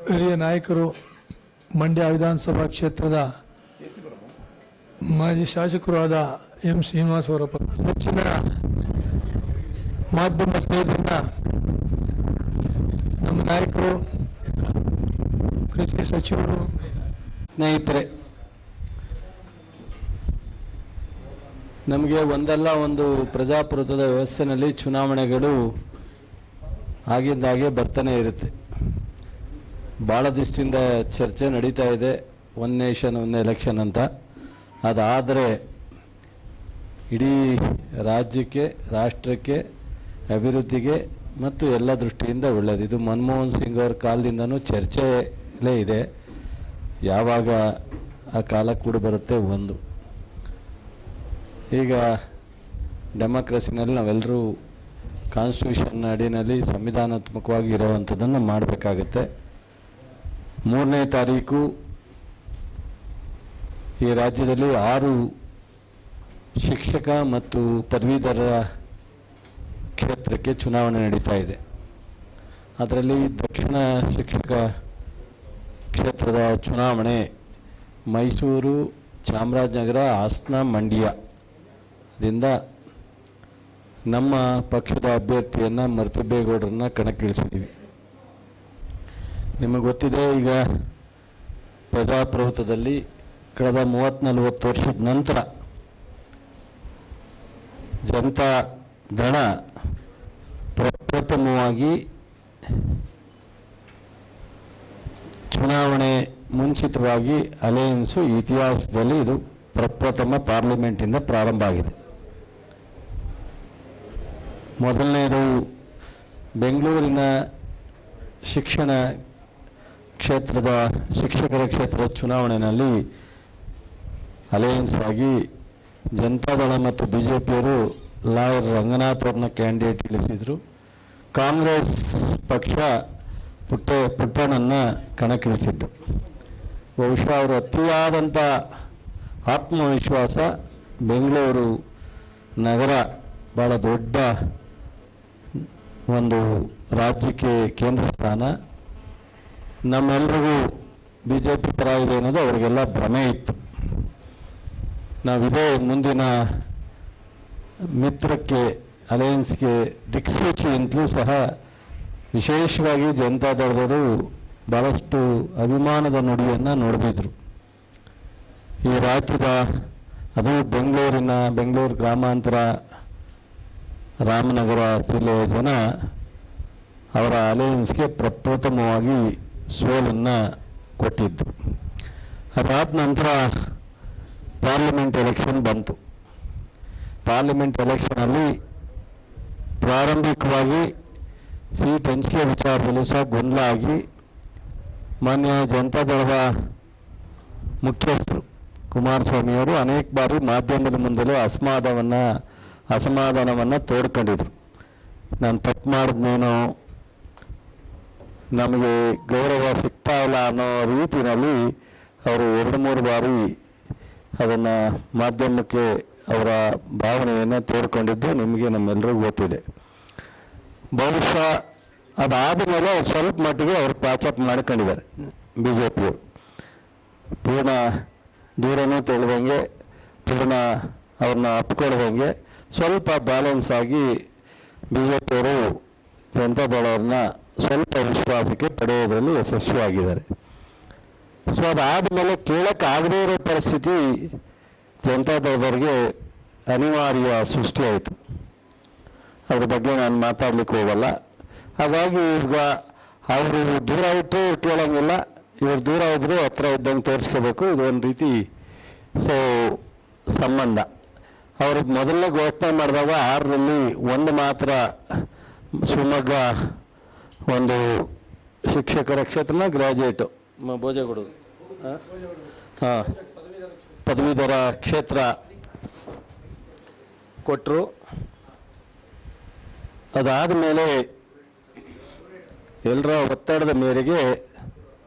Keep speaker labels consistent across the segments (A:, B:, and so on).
A: ಹಿರಿಯ ನಾಯಕರು, ಮಂಡ್ಯ ವಿಧಾನಸಭಾ ಕ್ಷೇತ್ರದ ಮಾಜಿ ಶಾಸಕರು ಆದ ಎಂ ಶ್ರೀನಿವಾಸ್ ಅವರ ಹೆಚ್ಚಿನ ಮಾಧ್ಯಮ ಸ್ನೇಹಿತರನ್ನ, ನಮ್ಮ ನಾಯಕರು, ಕೃಷಿ ಸಚಿವರು,
B: ಸ್ನೇಹಿತರೆ, ನಮಗೆ ಒಂದಲ್ಲ ಒಂದು ಪ್ರಜಾಪ್ರಭುತ್ವದ ವ್ಯವಸ್ಥೆಯಲ್ಲಿ ಚುನಾವಣೆಗಳು ಆಗಿಂದಾಗೆ ಬರ್ತಾನೆ ಇರುತ್ತೆ. ಭಾಳ ದಿವಸದಿಂದ ಚರ್ಚೆ ನಡೀತಾ ಇದೆ, ಒನ್ ನೇಷನ್ ಒನ್ ಎಲೆಕ್ಷನ್ ಅಂತ. ಅದಾದರೆ ಇಡೀ ರಾಜ್ಯಕ್ಕೆ, ರಾಷ್ಟ್ರಕ್ಕೆ, ಅಭಿವೃದ್ಧಿಗೆ ಮತ್ತು ಎಲ್ಲ ದೃಷ್ಟಿಯಿಂದ ಒಳ್ಳೆಯದು. ಇದು ಮನಮೋಹನ್ ಸಿಂಗ್ ಅವ್ರ ಕಾಲದಿಂದನೂ ಚರ್ಚೆಯಲ್ಲೇ ಇದೆ. ಯಾವಾಗ ಆ ಕಾಲ ಕೂಡ ಬರುತ್ತೆ ಒಂದು. ಈಗ ಡೆಮೋಕ್ರಸಿನಲ್ಲಿ ನಾವೆಲ್ಲರೂ ಕಾನ್ಸ್ಟಿಟ್ಯೂಷನ್ ಅಡಿನಲ್ಲಿ ಸಂವಿಧಾನಾತ್ಮಕವಾಗಿ ಇರುವಂಥದ್ದನ್ನು ಮಾಡಬೇಕಾಗತ್ತೆ. 3ನೇ ತಾರೀಕು ಈ ರಾಜ್ಯದಲ್ಲಿ 6 ಶಿಕ್ಷಕ ಮತ್ತು ಪದವೀಧರ ಕ್ಷೇತ್ರಕ್ಕೆ ಚುನಾವಣೆ ನಡೀತಾ ಇದೆ. ಅದರಲ್ಲಿ ದಕ್ಷಿಣ ಶಿಕ್ಷಕ ಕ್ಷೇತ್ರದ ಚುನಾವಣೆ ಮೈಸೂರು, ಚಾಮರಾಜನಗರ, ಹಾಸನ, ಮಂಡ್ಯದಿಂದ ನಮ್ಮ ಪಕ್ಷದ ಅಭ್ಯರ್ಥಿಯನ್ನು ಮರ್ತಿಬೇಗೌಡರನ್ನ ಕಣಕ್ಕಿಳಿಸಿದ್ದೀವಿ. ನಿಮಗೆ ಗೊತ್ತಿದೆ, ಈಗ ಪ್ರಜಾಪ್ರಭುತ್ವದಲ್ಲಿ ಕಳೆದ 30-40 ವರ್ಷದ ನಂತರ ಜನತಾ ದಳ ಪ್ರಪ್ರಥಮವಾಗಿ ಚುನಾವಣೆ ಮುಂಚಿತವಾಗಿ ಅಲಯನ್ಸು ಇತಿಹಾಸದಲ್ಲಿ ಇದು ಪ್ರಪ್ರಥಮ ಪಾರ್ಲಿಮೆಂಟಿಂದ ಪ್ರಾರಂಭ ಆಗಿದೆ. ಮೊದಲನೇದು ಬೆಂಗಳೂರಿನ ಶಿಕ್ಷಣ ಕ್ಷೇತ್ರದ ಶಿಕ್ಷಕರ ಕ್ಷೇತ್ರದ ಚುನಾವಣೆಯಲ್ಲಿ ಅಲಯನ್ಸ್ ಆಗಿ ಜನತಾದಳ ಮತ್ತು BJPಯವರು ಲಾಯರ್ ರಂಗನಾಥ್ ಅವ್ರನ್ನ ಕ್ಯಾಂಡಿಡೇಟ್ ಇಳಿಸಿದರು. ಕಾಂಗ್ರೆಸ್ ಪಕ್ಷ ಪುಟ್ಟಣ್ಣನ ಕಣಕ್ಕಿಳಿಸಿದ್ದು. ಬಹುಶಃ ಅವರು ಅತಿಯಾದಂಥ ಆತ್ಮವಿಶ್ವಾಸ, ಬೆಂಗಳೂರು ನಗರ ಭಾಳ ದೊಡ್ಡ ಒಂದು ರಾಜ್ಯಕ್ಕೆ ಕೇಂದ್ರ ಸ್ಥಾನ, ನಮ್ಮೆಲ್ಲರಿಗೂ BJP ಪರ ಇದೆ ಅನ್ನೋದು ಅವರಿಗೆಲ್ಲ ಭ್ರಮೆ ಇತ್ತು. ನಾವಿದೇ ಮುಂದಿನ ಮಿತ್ರಕ್ಕೆ, ಅಲಯನ್ಸ್ಗೆ ದಿಕ್ಸೂಚಿ ಅಂತಲೂ ಸಹ ವಿಶೇಷವಾಗಿ ಜನತಾದಳದವರು ಭಾಳಷ್ಟು ಅಭಿಮಾನದ ನುಡಿಯನ್ನು ನುಡಿದಿದ್ರು. ಈ ರಾಜ್ಯದ, ಅದು ಬೆಂಗಳೂರು ಗ್ರಾಮಾಂತರ, ರಾಮನಗರ ಜಿಲ್ಲೆಯ ಜನ ಅವರ ಅಲಯನ್ಸ್ಗೆ ಪ್ರಪ್ರಥಮವಾಗಿ ಸೋಲನ್ನು ಕೊಟ್ಟಿದ್ದು. ಅದಾದ ನಂತರ ಪಾರ್ಲಿಮೆಂಟ್ ಎಲೆಕ್ಷನ್ ಬಂತು. ಪಾರ್ಲಿಮೆಂಟ್ ಎಲೆಕ್ಷನಲ್ಲಿ ಪ್ರಾರಂಭಿಕವಾಗಿ ಸೀಟ್ ಹಂಚಿಕೆ ವಿಚಾರದಲ್ಲೂ ಸಹ ಗೊಂದಲ ಆಗಿ ಮಾನ್ಯ ಜನತಾದಳದ ಮುಖ್ಯಸ್ಥರು ಕುಮಾರಸ್ವಾಮಿಯವರು ಅನೇಕ ಬಾರಿ ಮಾಧ್ಯಮದ ಮುಂದೆಲೂ ಅಸಮಾಧಾನವನ್ನು ತೋಡ್ಕೊಂಡಿದ್ರು. ನಾನು ತಪ್ಪು ಮಾಡಿದ್ನೇನೋ, ನಮಗೆ ಗೌರವ ಸಿಗ್ತಾ ಇಲ್ಲ ಅನ್ನೋ ರೀತಿಯಲ್ಲಿ ಅವರು 2-3 ಬಾರಿ ಅದನ್ನು ಮಾಧ್ಯಮಕ್ಕೆ ಅವರ ಭಾವನೆಯನ್ನು ತೋಡ್ಕೊಂಡಿದ್ದು ನಿಮಗೆ ನಮ್ಮೆಲ್ಲರಿಗೂ ಗೊತ್ತಿದೆ. ಬಹುಶಃ ಅದಾದ ಮೇಲೆ ಸ್ವಲ್ಪ ಮಟ್ಟಿಗೆ ಅವರು ಪ್ಯಾಚಪ್ ಮಾಡ್ಕೊಂಡಿದ್ದಾರೆ BJPಯವರು. ಪೂರ್ಣ ದೂರನೂ ತೊಳೆದಂಗೆ, ಪೂರ್ಣ ಅವ್ರನ್ನ ಅಪ್ಕೊಳ್ದಂಗೆ ಸ್ವಲ್ಪ ಬ್ಯಾಲೆನ್ಸ್ ಆಗಿ BJPಯವರು ಜನತಾದಳವ್ರನ್ನ ಸ್ವಲ್ಪ ವಿಶ್ವಾಸಕ್ಕೆ ಪಡೆಯೋದ್ರಲ್ಲಿ ಯಶಸ್ವಿಯಾಗಿದ್ದಾರೆ. ಸೊ ಅದಾದಮೇಲೆ ಕೇಳೋಕ್ಕಾಗದೇ ಇರೋ ಪರಿಸ್ಥಿತಿ ಜನತಾದಳದವ್ರಿಗೆ ಅನಿವಾರ್ಯ ಸೃಷ್ಟಿಯಾಯಿತು. ಅದ್ರ ಬಗ್ಗೆ ನಾನು ಮಾತಾಡ್ಲಿಕ್ಕೆ ಹೋಗಲ್ಲ. ಹಾಗಾಗಿ ಈಗ ಅವರು ದೂರ ಇಟ್ಟು ಕೇಳೋಂಗಿಲ್ಲ, ಇವ್ರು ದೂರ ಇದ್ದರೂ ಹತ್ರ ಇದ್ದಂಗೆ ತೋರಿಸ್ಕೋಬೇಕು. ಇದೊಂದು ರೀತಿ ಸಂಬಂಧ. ಅವ್ರಿಗೆ ಮೊದಲನೇ ಘೋಷಣೆ ಮಾಡಿದಾಗ 6ರಲ್ಲಿ 1 ಮಾತ್ರ ಶಿವಮೊಗ್ಗ ಒಂದು ಶಿಕ್ಷಕರ ಕ್ಷೇತ್ರನ ಗ್ರ್ಯಾಜುಯೇಟು ಬೋಜೇಗೌಡ ಪದವೀಧರ ಕ್ಷೇತ್ರ ಕೊಟ್ಟರು. ಅದಾದ ಮೇಲೆ ಎಲ್ಲರ ಒತ್ತಡದ ಮೇರೆಗೆ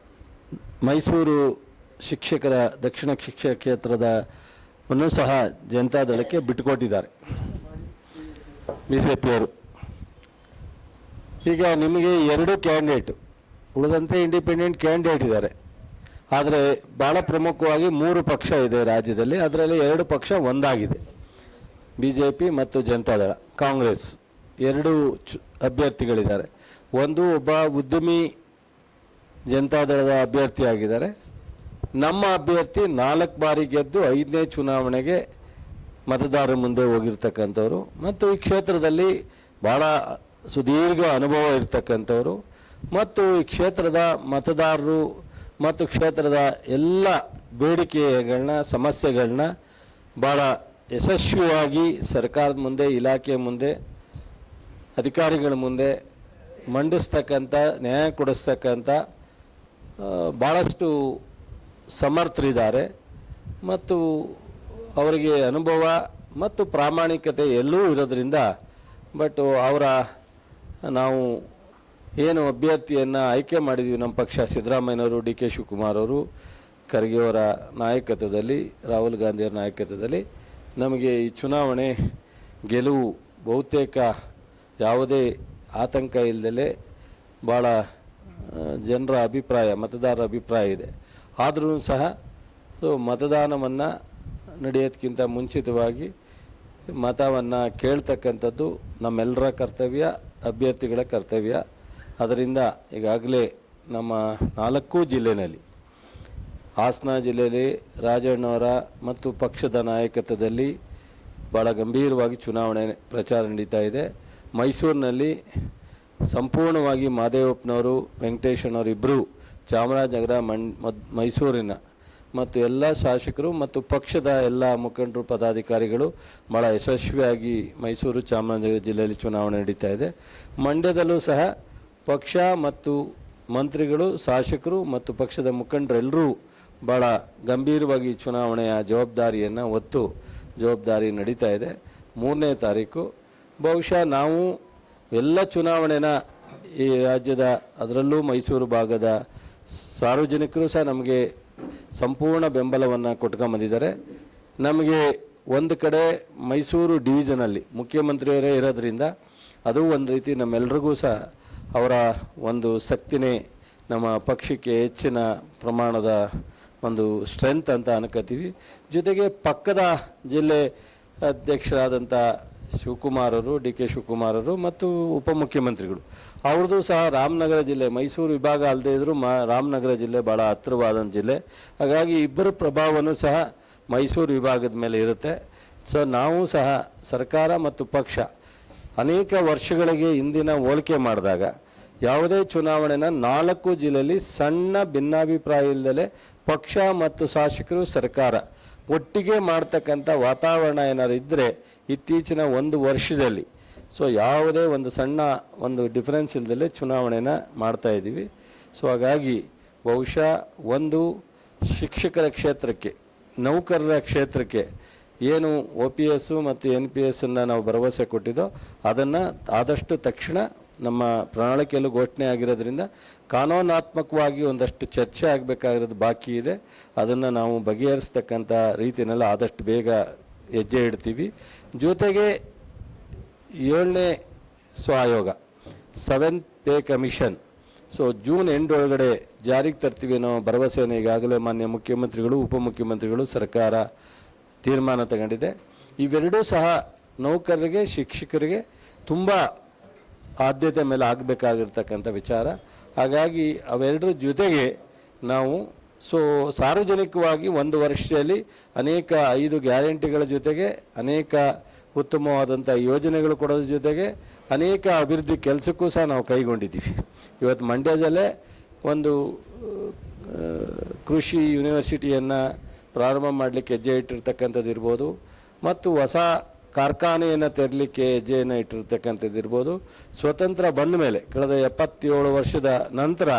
B: ಮೈಸೂರು ಶಿಕ್ಷಕರ ದಕ್ಷಿಣ ಶಿಕ್ಷಕ ಕ್ಷೇತ್ರದವನ್ನು ಸಹ ಜನತಾದಳಕ್ಕೆ ಬಿಟ್ಟುಕೊಟ್ಟಿದ್ದಾರೆ BJPಯವರು. ಈಗ ನಿಮಗೆ 2 ಕ್ಯಾಂಡಿಡೇಟು ಉಳಿದಂತೆ ಇಂಡಿಪೆಂಡೆಂಟ್ ಕ್ಯಾಂಡಿಡೇಟ್ ಇದ್ದಾರೆ. ಆದರೆ ಭಾಳ ಪ್ರಮುಖವಾಗಿ 3 ಪಕ್ಷ ಇದೆ ರಾಜ್ಯದಲ್ಲಿ. ಅದರಲ್ಲಿ 2 ಪಕ್ಷ ಒಂದಾಗಿದೆ, BJP ಮತ್ತು ಜನತಾದಳ, ಕಾಂಗ್ರೆಸ್. 2 ಅಭ್ಯರ್ಥಿಗಳಿದ್ದಾರೆ. ಒಬ್ಬ ಉದ್ಯಮಿ ಜನತಾದಳದ ಅಭ್ಯರ್ಥಿಯಾಗಿದ್ದಾರೆ. ನಮ್ಮ ಅಭ್ಯರ್ಥಿ 4 ಬಾರಿ ಗೆದ್ದು 5ನೇ ಚುನಾವಣೆಗೆ ಮತದಾರರ ಮುಂದೆ ಹೋಗಿರ್ತಕ್ಕಂಥವ್ರು ಮತ್ತು ಈ ಕ್ಷೇತ್ರದಲ್ಲಿ ಭಾಳ ಸುದೀರ್ಘ ಅನುಭವ ಇರ್ತಕ್ಕಂಥವ್ರು ಮತ್ತು ಈ ಕ್ಷೇತ್ರದ ಮತದಾರರು ಮತ್ತು ಕ್ಷೇತ್ರದ ಎಲ್ಲ ಬೇಡಿಕೆಗಳನ್ನ, ಸಮಸ್ಯೆಗಳನ್ನ ಭಾಳ ಯಶಸ್ವಿಯಾಗಿ ಸರ್ಕಾರದ ಮುಂದೆ, ಇಲಾಖೆ ಮುಂದೆ, ಅಧಿಕಾರಿಗಳ ಮುಂದೆ ಮಂಡಿಸ್ತಕ್ಕಂಥ, ನ್ಯಾಯ ಕೊಡಿಸ್ತಕ್ಕಂಥ ಭಾಳಷ್ಟು ಸಮರ್ಥರಿದ್ದಾರೆ ಮತ್ತು ಅವರಿಗೆ ಅನುಭವ ಮತ್ತು ಪ್ರಾಮಾಣಿಕತೆ ಎಲ್ಲವೂ ಇರೋದ್ರಿಂದ ನಾವು ಏನು ಅಭ್ಯರ್ಥಿಯನ್ನು ಆಯ್ಕೆ ಮಾಡಿದ್ದೀವಿ, ನಮ್ಮ ಪಕ್ಷ ಸಿದ್ದರಾಮಯ್ಯನವರು, DK ಶಿವಕುಮಾರ್ ಅವರು, ಖರ್ಗೆ ಅವರ ನಾಯಕತ್ವದಲ್ಲಿ, ರಾಹುಲ್ ಗಾಂಧಿಯವರ ನಾಯಕತ್ವದಲ್ಲಿ ನಮಗೆ ಈ ಚುನಾವಣೆ ಗೆಲುವು ಬಹುತೇಕ ಯಾವುದೇ ಆತಂಕ ಇಲ್ಲದಲೇ ಭಾಳ ಜನರ ಅಭಿಪ್ರಾಯ, ಮತದಾರರ ಅಭಿಪ್ರಾಯ ಇದೆ. ಆದರೂ ಸಹ ಮತದಾನವನ್ನು ನಡೆಯೋದಕ್ಕಿಂತ ಮುಂಚಿತವಾಗಿ ಮತವನ್ನು ಕೇಳ್ತಕ್ಕಂಥದ್ದು ನಮ್ಮೆಲ್ಲರ ಕರ್ತವ್ಯ, ಅಭ್ಯರ್ಥಿಗಳ ಕರ್ತವ್ಯ. ಅದರಿಂದ ಈಗಾಗಲೇ ನಮ್ಮ 4 ಜಿಲ್ಲೆಯಲ್ಲಿ, ಹಾಸನ ಜಿಲ್ಲೆಯಲ್ಲಿ ರಾಜಣ್ಣವರ ಮತ್ತು ಪಕ್ಷದ ನಾಯಕತ್ವದಲ್ಲಿ ಭಾಳ ಗಂಭೀರವಾಗಿ ಚುನಾವಣೆ ಪ್ರಚಾರ ನಡೀತಾ ಇದೆ. ಮೈಸೂರಿನಲ್ಲಿ ಸಂಪೂರ್ಣವಾಗಿ ಮಹದೇವಪ್ಪನವರು, ವೆಂಕಟೇಶಣ್ಣವರು ಇಬ್ಬರು, ಚಾಮರಾಜನಗರ, ಮೈಸೂರಿನ ಮತ್ತು ಎಲ್ಲ ಶಾಸಕರು ಮತ್ತು ಪಕ್ಷದ ಎಲ್ಲ ಮುಖಂಡರು, ಪದಾಧಿಕಾರಿಗಳು ಭಾಳ ಯಶಸ್ವಿಯಾಗಿ ಮೈಸೂರು, ಚಾಮರಾಜನಗರ ಜಿಲ್ಲೆಯಲ್ಲಿ ಚುನಾವಣೆ ನಡೀತಾ ಇದೆ. ಮಂಡ್ಯದಲ್ಲೂ ಸಹ ಪಕ್ಷ ಮತ್ತು ಮಂತ್ರಿಗಳು, ಶಾಸಕರು ಮತ್ತು ಪಕ್ಷದ ಮುಖಂಡರೆಲ್ಲರೂ ಭಾಳ ಗಂಭೀರವಾಗಿ ಚುನಾವಣೆಯ ಜವಾಬ್ದಾರಿಯನ್ನು ಹೊತ್ತು ಜವಾಬ್ದಾರಿ ನಡೀತಾ ಇದೆ. 3ನೇ ತಾರೀಕು ಬಹುಶಃ ನಾವು ಎಲ್ಲ ಚುನಾವಣೆನ ಈ ರಾಜ್ಯದ, ಅದರಲ್ಲೂ ಮೈಸೂರು ಭಾಗದ ಸಾರ್ವಜನಿಕರು ಸಹ ನಮಗೆ ಸಂಪೂರ್ಣ ಬೆಂಬಲವನ್ನು ಕೊಟ್ಕೊಂಬಂದಿದ್ದಾರೆ. ನಮಗೆ ಒಂದು ಕಡೆ ಮೈಸೂರು ಡಿವಿಷನಲ್ಲಿ ಮುಖ್ಯಮಂತ್ರಿಯವರೇ ಇರೋದ್ರಿಂದ ಅದು ಒಂದು ರೀತಿ ನಮ್ಮೆಲ್ರಿಗೂ ಸಹ ಅವರ ಒಂದು ಶಕ್ತಿನೇ ನಮ್ಮ ಪಕ್ಷಕ್ಕೆ ಹೆಚ್ಚಿನ ಪ್ರಮಾಣದ ಒಂದು ಸ್ಟ್ರೆಂತ್ ಅಂತ ಅನ್ಕೋತೀವಿ. ಜೊತೆಗೆ ಪಕ್ಕದ ಜಿಲ್ಲೆ ಅಧ್ಯಕ್ಷರಾದಂಥ ಶಿವಕುಮಾರರು, DK ಶಿವಕುಮಾರರು ಮತ್ತು ಉಪಮುಖ್ಯಮಂತ್ರಿಗಳು, ಅವ್ರದ್ದು ಸಹ ರಾಮನಗರ ಜಿಲ್ಲೆ, ಮೈಸೂರು ವಿಭಾಗ ಅಲ್ಲದೇ ಇದ್ದರೂ ರಾಮನಗರ ಜಿಲ್ಲೆ ಭಾಳ ಹತ್ತಿರವಾದಂಥ ಜಿಲ್ಲೆ. ಹಾಗಾಗಿ ಇಬ್ಬರ ಪ್ರಭಾವನೂ ಸಹ ಮೈಸೂರು ವಿಭಾಗದ ಮೇಲೆ ಇರುತ್ತೆ. ಸೊ ನಾವು ಸಹ ಸರ್ಕಾರ ಮತ್ತು ಪಕ್ಷ ಅನೇಕ ವರ್ಷಗಳಿಗೆ ಹಿಂದಿನ ಹೋಲಿಕೆ ಮಾಡಿದಾಗ ಯಾವುದೇ ಚುನಾವಣೆನ 4 ಜಿಲ್ಲೆಯಲ್ಲಿ ಸಣ್ಣ ಭಿನ್ನಾಭಿಪ್ರಾಯ ಇಲ್ಲದೆ ಪಕ್ಷ ಮತ್ತು ಶಾಸಕರು, ಸರ್ಕಾರ ಒಟ್ಟಿಗೆ ಮಾಡ್ತಕ್ಕಂಥ ವಾತಾವರಣ ಏನಾದ್ರು ಇದ್ದರೆ ಇತ್ತೀಚಿನ 1 ವರ್ಷದಲ್ಲಿ ಯಾವುದೇ ಒಂದು ಸಣ್ಣ ಒಂದು ಡಿಫರೆನ್ಸ್ ಇಲ್ಲದೆ ಚುನಾವಣೆನ ಮಾಡ್ತಾ ಇದ್ದೀವಿ. ಹಾಗಾಗಿ ಬಹುಶಃ ಒಂದು ಶಿಕ್ಷಕರ ಕ್ಷೇತ್ರಕ್ಕೆ, ನೌಕರರ ಕ್ಷೇತ್ರಕ್ಕೆ ಏನು OPS ಮತ್ತು NPS ನಾವು ಭರವಸೆ ಕೊಟ್ಟಿದ್ದೋ ಅದನ್ನು ಆದಷ್ಟು ತಕ್ಷಣ ನಮ್ಮ ಪ್ರಣಾಳಿಕೆಯಲ್ಲೂ ಘೋಷಣೆ ಆಗಿರೋದ್ರಿಂದ ಕಾನೂನಾತ್ಮಕವಾಗಿ ಒಂದಷ್ಟು ಚರ್ಚೆ ಆಗಬೇಕಾಗಿರೋದು ಬಾಕಿ ಇದೆ. ಅದನ್ನು ನಾವು ಬಗೆಹರಿಸ್ತಕ್ಕಂಥ ರೀತಿಯಲ್ಲಿ ಆದಷ್ಟು ಬೇಗ ಹೆಜ್ಜೆ ಇಡ್ತೀವಿ. ಜೊತೆಗೆ 7ನೇ ಆಯೋಗ, 7th pay commission June end ಒಳಗಡೆ ಜಾರಿಗೆ ತರ್ತೀವಿ ಅನ್ನೋ ಭರವಸೆಯನ್ನು ಈಗಾಗಲೇ ಮಾನ್ಯ ಮುಖ್ಯಮಂತ್ರಿಗಳು, ಉಪಮುಖ್ಯಮಂತ್ರಿಗಳು, ಸರ್ಕಾರ ತೀರ್ಮಾನ ತಗೊಂಡಿದೆ. ಇವೆರಡೂ ಸಹ ನೌಕರರಿಗೆ, ಶಿಕ್ಷಕರಿಗೆ ತುಂಬ ಆದ್ಯತೆ ಮೇಲೆ ಆಗಬೇಕಾಗಿರ್ತಕ್ಕಂಥ ವಿಚಾರ. ಹಾಗಾಗಿ ಅವೆರಡರ ಜೊತೆಗೆ ನಾವು ಸಾರ್ವಜನಿಕವಾಗಿ 1 ವರ್ಷದಲ್ಲಿ ಅನೇಕ 5 ಗ್ಯಾರಂಟಿಗಳ ಜೊತೆಗೆ ಅನೇಕ ಉತ್ತಮವಾದಂಥ ಯೋಜನೆಗಳು ಕೊಡೋದ್ರ ಜೊತೆಗೆ ಅನೇಕ ಅಭಿವೃದ್ಧಿ ಕೆಲಸಕ್ಕೂ ಸಹ ನಾವು ಕೈಗೊಂಡಿದ್ದೀವಿ. ಇವತ್ತು ಮಂಡ್ಯದಲ್ಲೇ ಒಂದು ಕೃಷಿ ಯೂನಿವರ್ಸಿಟಿಯನ್ನು ಪ್ರಾರಂಭ ಮಾಡಲಿಕ್ಕೆ ಹೆಜ್ಜೆ ಇಟ್ಟಿರ್ತಕ್ಕಂಥದ್ದು ಇರ್ಬೋದು, ಮತ್ತು ಹೊಸ ಕಾರ್ಖಾನೆಯನ್ನು ತೆರಲಿಕ್ಕೆ ಹೆಜ್ಜೆಯನ್ನು ಇಟ್ಟಿರ್ತಕ್ಕಂಥದ್ದು ಇರ್ಬೋದು. ಸ್ವತಂತ್ರ ಬಂದ ಮೇಲೆ ಕಳೆದ 77 ವರ್ಷದ ನಂತರ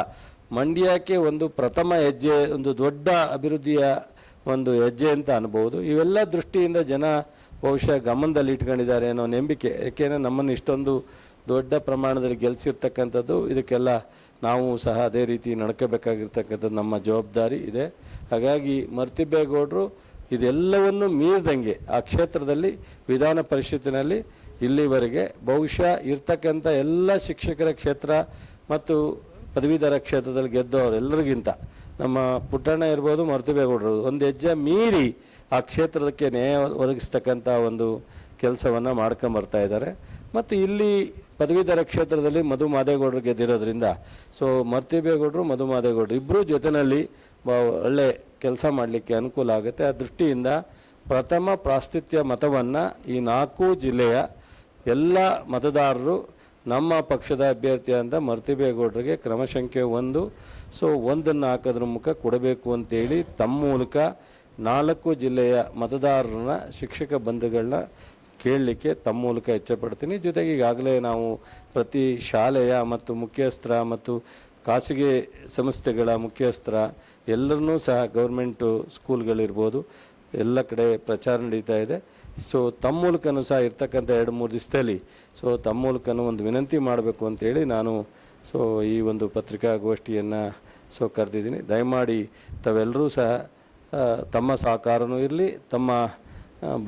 B: ಮಂಡ್ಯಕ್ಕೆ ಒಂದು ಪ್ರಥಮ ಹೆಜ್ಜೆ, ಒಂದು ದೊಡ್ಡ ಅಭಿವೃದ್ಧಿಯ ಒಂದು ಹೆಜ್ಜೆ ಅಂತ ಅನ್ಬೋದು. ಇವೆಲ್ಲ ದೃಷ್ಟಿಯಿಂದ ಜನ ಬಹುಶಃ ಗಮನದಲ್ಲಿ ಇಟ್ಕೊಂಡಿದ್ದಾರೆ ಅನ್ನೋ ನಂಬಿಕೆ. ಏಕೆಂದರೆ ನಮ್ಮನ್ನು ಇಷ್ಟೊಂದು ದೊಡ್ಡ ಪ್ರಮಾಣದಲ್ಲಿ ಗೆಲ್ಲಿಸಿರ್ತಕ್ಕಂಥದ್ದು, ಇದಕ್ಕೆಲ್ಲ ನಾವು ಸಹ ಅದೇ ರೀತಿ ನಡ್ಕೋಬೇಕಾಗಿರ್ತಕ್ಕಂಥದ್ದು ನಮ್ಮ ಜವಾಬ್ದಾರಿ ಇದೆ. ಹಾಗಾಗಿ ಮರ್ತಿಬ್ಬೇಗೌಡರು ಇದೆಲ್ಲವನ್ನು ಮೀರಿದಂಗೆ ಆ ಕ್ಷೇತ್ರದಲ್ಲಿ ವಿಧಾನ ಪರಿಷತ್ತಿನಲ್ಲಿ ಇಲ್ಲಿವರೆಗೆ ಬಹುಶಃ ಇರ್ತಕ್ಕಂಥ ಎಲ್ಲ ಶಿಕ್ಷಕರ ಕ್ಷೇತ್ರ ಮತ್ತು ಪದವೀಧರ ಕ್ಷೇತ್ರದಲ್ಲಿ ಗೆದ್ದವರೆಲ್ಲರಿಗಿಂತ ನಮ್ಮ ಪುಟ್ಟಣ್ಣ ಇರ್ಬೋದು, ಮರ್ತುಬೇಗೌಡರು ಒಂದು ಹೆಜ್ಜೆ ಮೀರಿ ಆ ಕ್ಷೇತ್ರಕ್ಕೆ ನ್ಯಾಯ ಒದಗಿಸ್ತಕ್ಕಂಥ ಒಂದು ಕೆಲಸವನ್ನು ಮಾಡ್ಕೊಂಬರ್ತಾ ಇದ್ದಾರೆ. ಮತ್ತು ಇಲ್ಲಿ ಪದವೀಧರ ಕ್ಷೇತ್ರದಲ್ಲಿ ಮಧು ಮಾದೇಗೌಡರು ಗೆದ್ದಿರೋದ್ರಿಂದ ಸೊ ಮರ್ತಿಬೇಗೌಡರು, ಮಧು ಮಾದೇಗೌಡರು ಇಬ್ಬರೂ ಜೊತೆಯಲ್ಲಿ ಒಳ್ಳೆ ಕೆಲಸ ಮಾಡಲಿಕ್ಕೆ ಅನುಕೂಲ ಆಗುತ್ತೆ. ಆ ದೃಷ್ಟಿಯಿಂದ ಪ್ರಥಮ ಪ್ರಾಶಸ್ತ್ಯ ಮತವನ್ನು ಈ 4 ಜಿಲ್ಲೆಯ ಎಲ್ಲ ಮತದಾರರು ನಮ್ಮ ಪಕ್ಷದ ಅಭ್ಯರ್ಥಿ ಅಂತ ಮರ್ತಿಬೇಗೌಡರಿಗೆ ಕ್ರಮ ಸಂಖ್ಯೆ 1 ಸೊ 1 ಹಾಕೋದ್ರ ಮುಖ ಕೊಡಬೇಕು ಅಂತೇಳಿ ತಮ್ಮ ಮೂಲಕ 4 ಜಿಲ್ಲೆಯ ಮತದಾರರನ್ನ, ಶಿಕ್ಷಕ ಬಂಧುಗಳನ್ನ ಕೇಳಲಿಕ್ಕೆ ತಮ್ಮ ಮೂಲಕ ಇಚ್ಛೆಪಡ್ತೀನಿ. ಜೊತೆಗೆ ಈಗಾಗಲೇ ನಾವು ಪ್ರತಿ ಶಾಲೆಯ ಮತ್ತು ಮುಖ್ಯಸ್ಥರ ಮತ್ತು ಖಾಸಗಿ ಸಂಸ್ಥೆಗಳ ಮುಖ್ಯಸ್ಥರ ಎಲ್ಲರನ್ನೂ ಸಹ ಗೌರ್ಮೆಂಟು ಸ್ಕೂಲ್ಗಳಿರ್ಬೋದು ಎಲ್ಲ ಕಡೆ ಪ್ರಚಾರ ನಡೀತಾ ಇದೆ. ಸೊ ತಮ್ಮ ಮೂಲಕನೂ ಸಹ ಇರ್ತಕ್ಕಂಥ 2-3 ದಿವಸದಲ್ಲಿ ಸೊ ತಮ್ಮ ಮೂಲಕನೂ ಒಂದು ವಿನಂತಿ ಮಾಡಬೇಕು ಅಂತೇಳಿ ನಾನು ಸೊ ಈ ಒಂದು ಪತ್ರಿಕಾಗೋಷ್ಠಿಯನ್ನು ಸೊ ಕರೆದಿದ್ದೀನಿ. ದಯಮಾಡಿ ತಾವೆಲ್ಲರೂ ಸಹ ತಮ್ಮ ಸಹಕಾರನೂ ಇರಲಿ, ತಮ್ಮ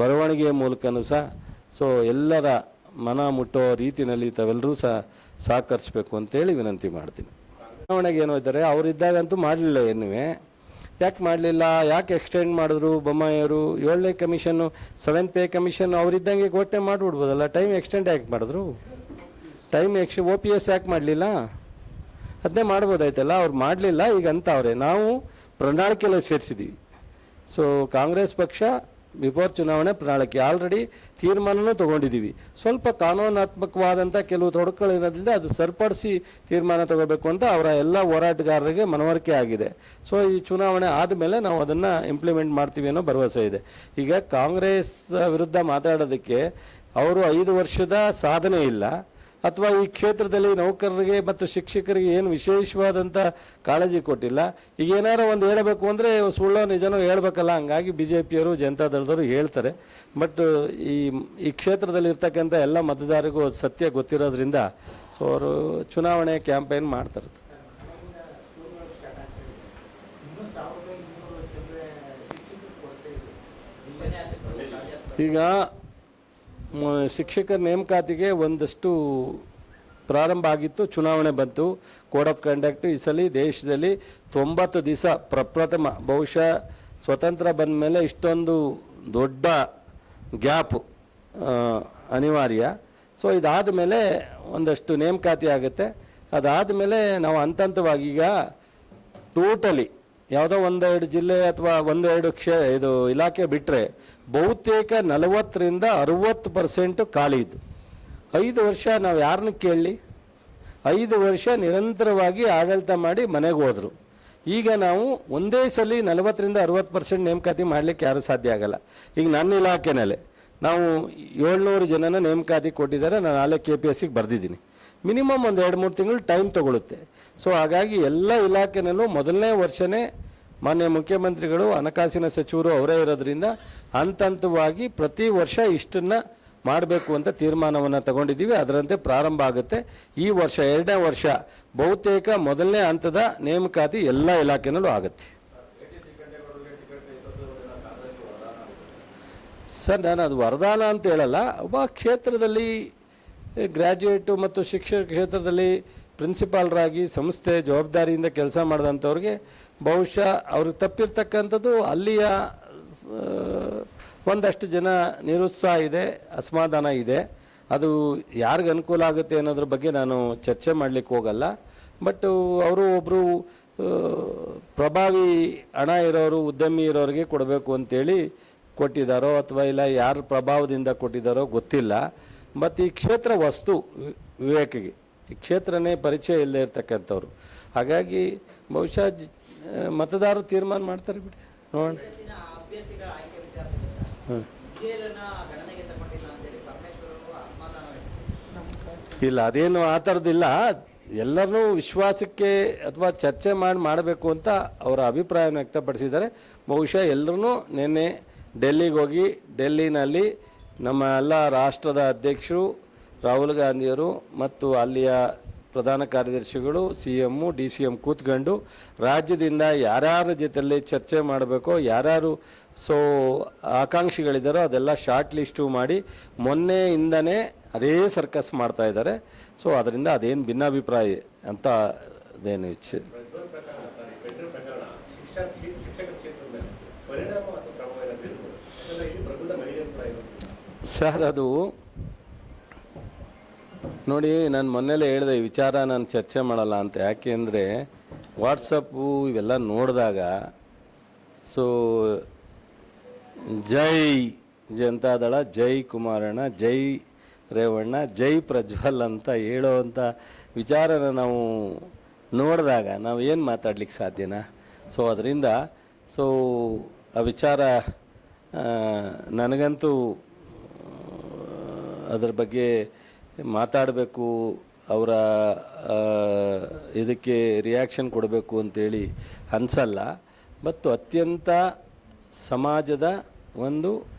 B: ಬರವಣಿಗೆಯ ಮೂಲಕನೂ ಸಹ ಸೊ ಎಲ್ಲರ ಮನ ಮುಟ್ಟೋ ರೀತಿಯಲ್ಲಿ ತಾವೆಲ್ಲರೂ ಸಹ ಸಹಕರಿಸಬೇಕು ಅಂತೇಳಿ ವಿನಂತಿ ಮಾಡ್ತೀನಿ. ಚುನಾವಣೆಗೆ ಏನೋ ಇದ್ದಾರೆ, ಅವರಿದ್ದಾಗಂತೂ ಮಾಡಲಿಲ್ಲ, ಏನುವೆ ಯಾಕೆ ಮಾಡಲಿಲ್ಲ, ಯಾಕೆ ಎಕ್ಸ್ಟೆಂಡ್ ಮಾಡಿದ್ರು ಬೊಮ್ಮಾಯಿಯವರು? 7ನೇ ಕಮಿಷನ್ನು 7th ಪೇ ಕಮಿಷನ್ ಅವರಿದ್ದಂಗೆ ಘೋಷಣೆ ಮಾಡಿಬಿಡ್ಬೋದಲ್ಲ, ಟೈಮ್ ಎಕ್ಸ್ಟೆಂಡ್ ಯಾಕೆ ಮಾಡಿದ್ರು? ಟೈಮ್ OPS ಯಾಕೆ ಮಾಡಲಿಲ್ಲ? ಅದನ್ನೇ ಮಾಡ್ಬೋದಾಯ್ತಲ್ಲ, ಅವ್ರು ಮಾಡಲಿಲ್ಲ. ಈಗ ಅಂತ ಅವರೇ ನಾವು ಪ್ರಣಾಳಿಕೆಯಲ್ಲಿ ಸೇರಿಸಿದ್ದೀವಿ. ಸೊ ಕಾಂಗ್ರೆಸ್ ಪಕ್ಷ ಬಿಫೋರ್ ಚುನಾವಣೆ ಪ್ರಣಾಳಿಕೆ ಆಲ್ರೆಡಿ ತೀರ್ಮಾನನೂ ತೊಗೊಂಡಿದ್ದೀವಿ. ಸ್ವಲ್ಪ ಕಾನೂನಾತ್ಮಕವಾದಂಥ ಕೆಲವು ತೊಡಕುಗಳಿರೋದ್ರಿಂದ ಅದು ಸರಿಪಡಿಸಿ ತೀರ್ಮಾನ ತಗೋಬೇಕು ಅಂತ ಅವರ ಎಲ್ಲ ಹೋರಾಟಗಾರರಿಗೆ ಮನವರಿಕೆ ಆಗಿದೆ. ಸೊ ಈ ಚುನಾವಣೆ ಆದಮೇಲೆ ನಾವು ಅದನ್ನು ಇಂಪ್ಲಿಮೆಂಟ್ ಮಾಡ್ತೀವಿ ಅನ್ನೋ ಭರವಸೆ ಇದೆ. ಈಗ ಕಾಂಗ್ರೆಸ್ ವಿರುದ್ಧ ಮಾತಾಡೋದಕ್ಕೆ ಅವರು 5 ವರ್ಷದ ಸಾಧನೆ ಇಲ್ಲ, ಅಥವಾ ಈ ಕ್ಷೇತ್ರದಲ್ಲಿ ನೌಕರರಿಗೆ ಮತ್ತು ಶಿಕ್ಷಕರಿಗೆ ಏನು ವಿಶೇಷವಾದಂಥ ಕಾಳಜಿ ಕೊಟ್ಟಿಲ್ಲ. ಈಗ ಏನಾರು ಒಂದು ಹೇಳಬೇಕು ಅಂದರೆ ಸುಳ್ಳೋ ನಿಜನೋ ಹೇಳಬೇಕಲ್ಲ, ಹಂಗಾಗಿ BJPಯವರು ಜನತಾದಳದವರು ಹೇಳ್ತಾರೆ. ಬಟ್ ಈ ಕ್ಷೇತ್ರದಲ್ಲಿ ಇರ್ತಕ್ಕಂಥ ಎಲ್ಲ ಮತದಾರರಿಗೂ ಸತ್ಯ ಗೊತ್ತಿರೋದ್ರಿಂದ ಸೊ ಅವರು ಚುನಾವಣೆ ಕ್ಯಾಂಪೇನ್ ಮಾಡ್ತಾರೆ. ಈಗ ಶಿಕ್ಷಕರ ನೇಮಕಾತಿಗೆ ಒಂದಷ್ಟು ಪ್ರಾರಂಭ ಆಗಿತ್ತು, ಚುನಾವಣೆ ಬಂತು, ಕೋಡ್ ಆಫ್ ಕಂಡಕ್ಟ್. ಈ ಸಲ ದೇಶದಲ್ಲಿ 90 ದಿವಸ ಪ್ರಪ್ರಥಮ, ಬಹುಶಃ ಸ್ವತಂತ್ರ ಬಂದ ಮೇಲೆ ಇಷ್ಟೊಂದು ದೊಡ್ಡ ಗ್ಯಾಪ್ ಅನಿವಾರ್ಯ. ಸೊ ಇದಾದ ಮೇಲೆ ಒಂದಷ್ಟು ನೇಮಕಾತಿ ಆಗುತ್ತೆ. ಅದಾದ ಮೇಲೆ ನಾವು ಹಂತವಾಗಿ ಈಗ ಟೋಟಲಿ ಯಾವುದೋ 1-2 ಜಿಲ್ಲೆ ಅಥವಾ 1-2 ಇದು ಇಲಾಖೆ ಬಿಟ್ಟರೆ ಬಹುತೇಕ 40% 60% ಖಾಲಿ ಇದ್ದು. 5 ವರ್ಷ ನಾವು ಯಾರನ್ನ ಕೇಳಲಿ? 5 ವರ್ಷ ನಿರಂತರವಾಗಿ ಆಡಳಿತ ಮಾಡಿ ಮನೆಗೆ ಹೋದರು. ಈಗ ನಾವು ಒಂದೇ ಸಲ 40% 60% ನೇಮಕಾತಿ ಮಾಡಲಿಕ್ಕೆ ಯಾರೂ ಸಾಧ್ಯ ಆಗಲ್ಲ. ಈಗ ನನ್ನ ಇಲಾಖೆನಲ್ಲೇ ನಾವು 700 ಜನನ ನೇಮಕಾತಿ ಕೊಟ್ಟಿದ್ದಾರೆ. ನಾನು ನಾಳೆ KPSCಗೆ ಬರೆದಿದ್ದೀನಿ. ಮಿನಿಮಮ್ ಒಂದು 2-3 ತಿಂಗಳು ಟೈಮ್ ತೊಗೊಳುತ್ತೆ. ಸೊ ಹಾಗಾಗಿ ಎಲ್ಲ ಇಲಾಖೆನಲ್ಲೂ ಮೊದಲನೇ ವರ್ಷನೇ ಮಾನ್ಯ ಮುಖ್ಯಮಂತ್ರಿಗಳು, ಹಣಕಾಸಿನ ಸಚಿವರು ಅವರೇ ಇರೋದ್ರಿಂದ ಹಂತವಾಗಿ ಪ್ರತಿ ವರ್ಷ ಇಷ್ಟನ್ನು ಮಾಡಬೇಕು ಅಂತ ತೀರ್ಮಾನವನ್ನು ತಗೊಂಡಿದ್ದೀವಿ. ಅದರಂತೆ ಪ್ರಾರಂಭ ಆಗುತ್ತೆ. ಈ ವರ್ಷ 2ನೇ ವರ್ಷ ಬಹುತೇಕ ಮೊದಲನೇ ಹಂತದ ನೇಮಕಾತಿ ಎಲ್ಲ ಇಲಾಖೆನಲ್ಲೂ ಆಗುತ್ತೆ. ಸರ್, ನಾನು ಅದು ವರದಾನ ಅಂತ ಹೇಳಲ್ಲ. ಒಬ್ಬ ಕ್ಷೇತ್ರದಲ್ಲಿ ಗ್ರ್ಯಾಜುಯೇಟು ಮತ್ತು ಶಿಕ್ಷಕ ಕ್ಷೇತ್ರದಲ್ಲಿ ಪ್ರಿನ್ಸಿಪಾಲ್ರಾಗಿ ಸಂಸ್ಥೆ ಜವಾಬ್ದಾರಿಯಿಂದ ಕೆಲಸ ಮಾಡಿದಂಥವ್ರಿಗೆ ಬಹುಶಃ ಅವ್ರಿಗೆ ತಪ್ಪಿರ್ತಕ್ಕಂಥದ್ದು ಅಲ್ಲಿಯ ಒಂದಷ್ಟು ಜನ ನಿರುತ್ಸಾಹ ಇದೆ, ಅಸಮಾಧಾನ ಇದೆ. ಅದು ಯಾರಿಗೆ ಅನುಕೂಲ ಆಗುತ್ತೆ ಅನ್ನೋದ್ರ ಬಗ್ಗೆ ನಾನು ಚರ್ಚೆ ಮಾಡಲಿಕ್ಕೆ ಹೋಗಲ್ಲ. ಬಟ್ ಅವರು ಒಬ್ಬರು ಪ್ರಭಾವಿ ಹಣ ಇರೋರು, ಉದ್ಯಮಿ ಇರೋರಿಗೆ ಕೊಡಬೇಕು ಅಂತೇಳಿ ಕೊಟ್ಟಿದ್ದಾರೋ ಅಥವಾ ಇಲ್ಲ ಯಾರ ಪ್ರಭಾವದಿಂದ ಕೊಟ್ಟಿದ್ದಾರೋ ಗೊತ್ತಿಲ್ಲ. ಮತ್ತು ಈ ಕ್ಷೇತ್ರ ವಸ್ತು ವಿವೇಕಿಗೆ, ಈ ಕ್ಷೇತ್ರನೇ ಪರಿಚಯ ಇಲ್ಲದೆ ಇರ್ತಕ್ಕಂಥವ್ರು. ಹಾಗಾಗಿ ಬಹುಶಃ ಮತದಾರರು ತೀರ್ಮಾನ ಮಾಡ್ತಾರೆ ಬಿಡಿ, ನೋಡೋಣ. ಇಲ್ಲ, ಅದೇನು ಆ ಥರದ್ದಿಲ್ಲ. ಎಲ್ಲರನ್ನೂ ವಿಶ್ವಾಸಕ್ಕೆ ಅಥವಾ ಚರ್ಚೆ ಮಾಡಬೇಕು ಅಂತ ಅವರ ಅಭಿಪ್ರಾಯವನ್ನು ವ್ಯಕ್ತಪಡಿಸಿದ್ದಾರೆ. ಬಹುಶಃ ಎಲ್ಲರೂ ನಿನ್ನೆ ಡೆಲ್ಲಿಗೆ ಹೋಗಿ ಡೆಲ್ಲಿನಲ್ಲಿ ನಮ್ಮ ಎಲ್ಲ ರಾಷ್ಟ್ರದ ಅಧ್ಯಕ್ಷರು ರಾಹುಲ್ ಗಾಂಧಿಯವರು ಮತ್ತು ಅಲ್ಲಿಯ ಪ್ರಧಾನ ಕಾರ್ಯದರ್ಶಿಗಳು, CM, DCM ಕೂತ್ಕೊಂಡು ರಾಜ್ಯದಿಂದ ಯಾರ್ಯಾರ ಜೊತೆಯಲ್ಲಿ ಚರ್ಚೆ ಮಾಡಬೇಕೋ, ಯಾರ್ಯಾರು ಆಕಾಂಕ್ಷಿಗಳಿದ್ದಾರೋ ಅದೆಲ್ಲ ಶಾರ್ಟ್ ಲಿಸ್ಟು ಮಾಡಿ ಮೊನ್ನೆಯಿಂದನೇ ಅದೇ ಸರ್ಕಸ್ ಮಾಡ್ತಾ ಇದ್ದಾರೆ. ಸೊ ಅದರಿಂದ ಅದೇನು ಭಿನ್ನಾಭಿಪ್ರಾಯ ಅಂತ ಅದೇನು ಇಚ್ಛೆ
C: ಪ್ರಜ್ವಲ್ ಪ್ರಕರಣ ಸಾರಿ ಪೆಟ್ರೋಲ್ ಪ್ರಕರಣ ಶಿಕ್ಷಕ ಕ್ಷೇತ್ರದ ಮೇಲೆ ಪರಿಣಾಮ ಅಥವಾ ಪ್ರಭಾವ ಬೀರ್ಬೋದು. ಯಾಕಂದ್ರೆ ಇಲ್ಲಿ ಪ್ರಬುದ್ಧ ಮಹಿಳೆಯರು ಕೂಡ ಇರುತ್ತೆ
B: ಸರ್. ಅದು ನೋಡಿ, ನಾನು ಮೊನ್ನೆಲೇ ಹೇಳಿದೆ ಈ ವಿಚಾರ ನಾನು ಚರ್ಚೆ ಮಾಡಲ್ಲ ಅಂತ. ಯಾಕೆ ಅಂದರೆ ವಾಟ್ಸಪ್ಪು ಇವೆಲ್ಲ ನೋಡಿದಾಗ ಸೊ ಜೈ ಜನತಾದಳ, ಜೈ ಕುಮಾರಣ್ಣ, ಜೈ ರೇವಣ್ಣ, ಜೈ ಪ್ರಜ್ವಲ್ ಅಂತ ಹೇಳೋವಂಥ ವಿಚಾರನ ನಾವು ನೋಡಿದಾಗ ನಾವು ಏನು ಮಾತಾಡ್ಲಿಕ್ಕೆ ಸಾಧ್ಯನಾ? ಸೊ ಅದರಿಂದ ಸೊ ಆ ವಿಚಾರ ನನಗಂತೂ ಅದ್ರ ಬಗ್ಗೆ ಮಾತಾಡಬೇಕು, ಅವರ ಇದಕ್ಕೆ ರಿಯಾಕ್ಷನ್ ಕೊಡಬೇಕು ಅಂತೇಳಿ ಅನಿಸಲ್ಲ. ಮತ್ತು ಅತ್ಯಂತ ಸಮಾಜದ ಒಂದು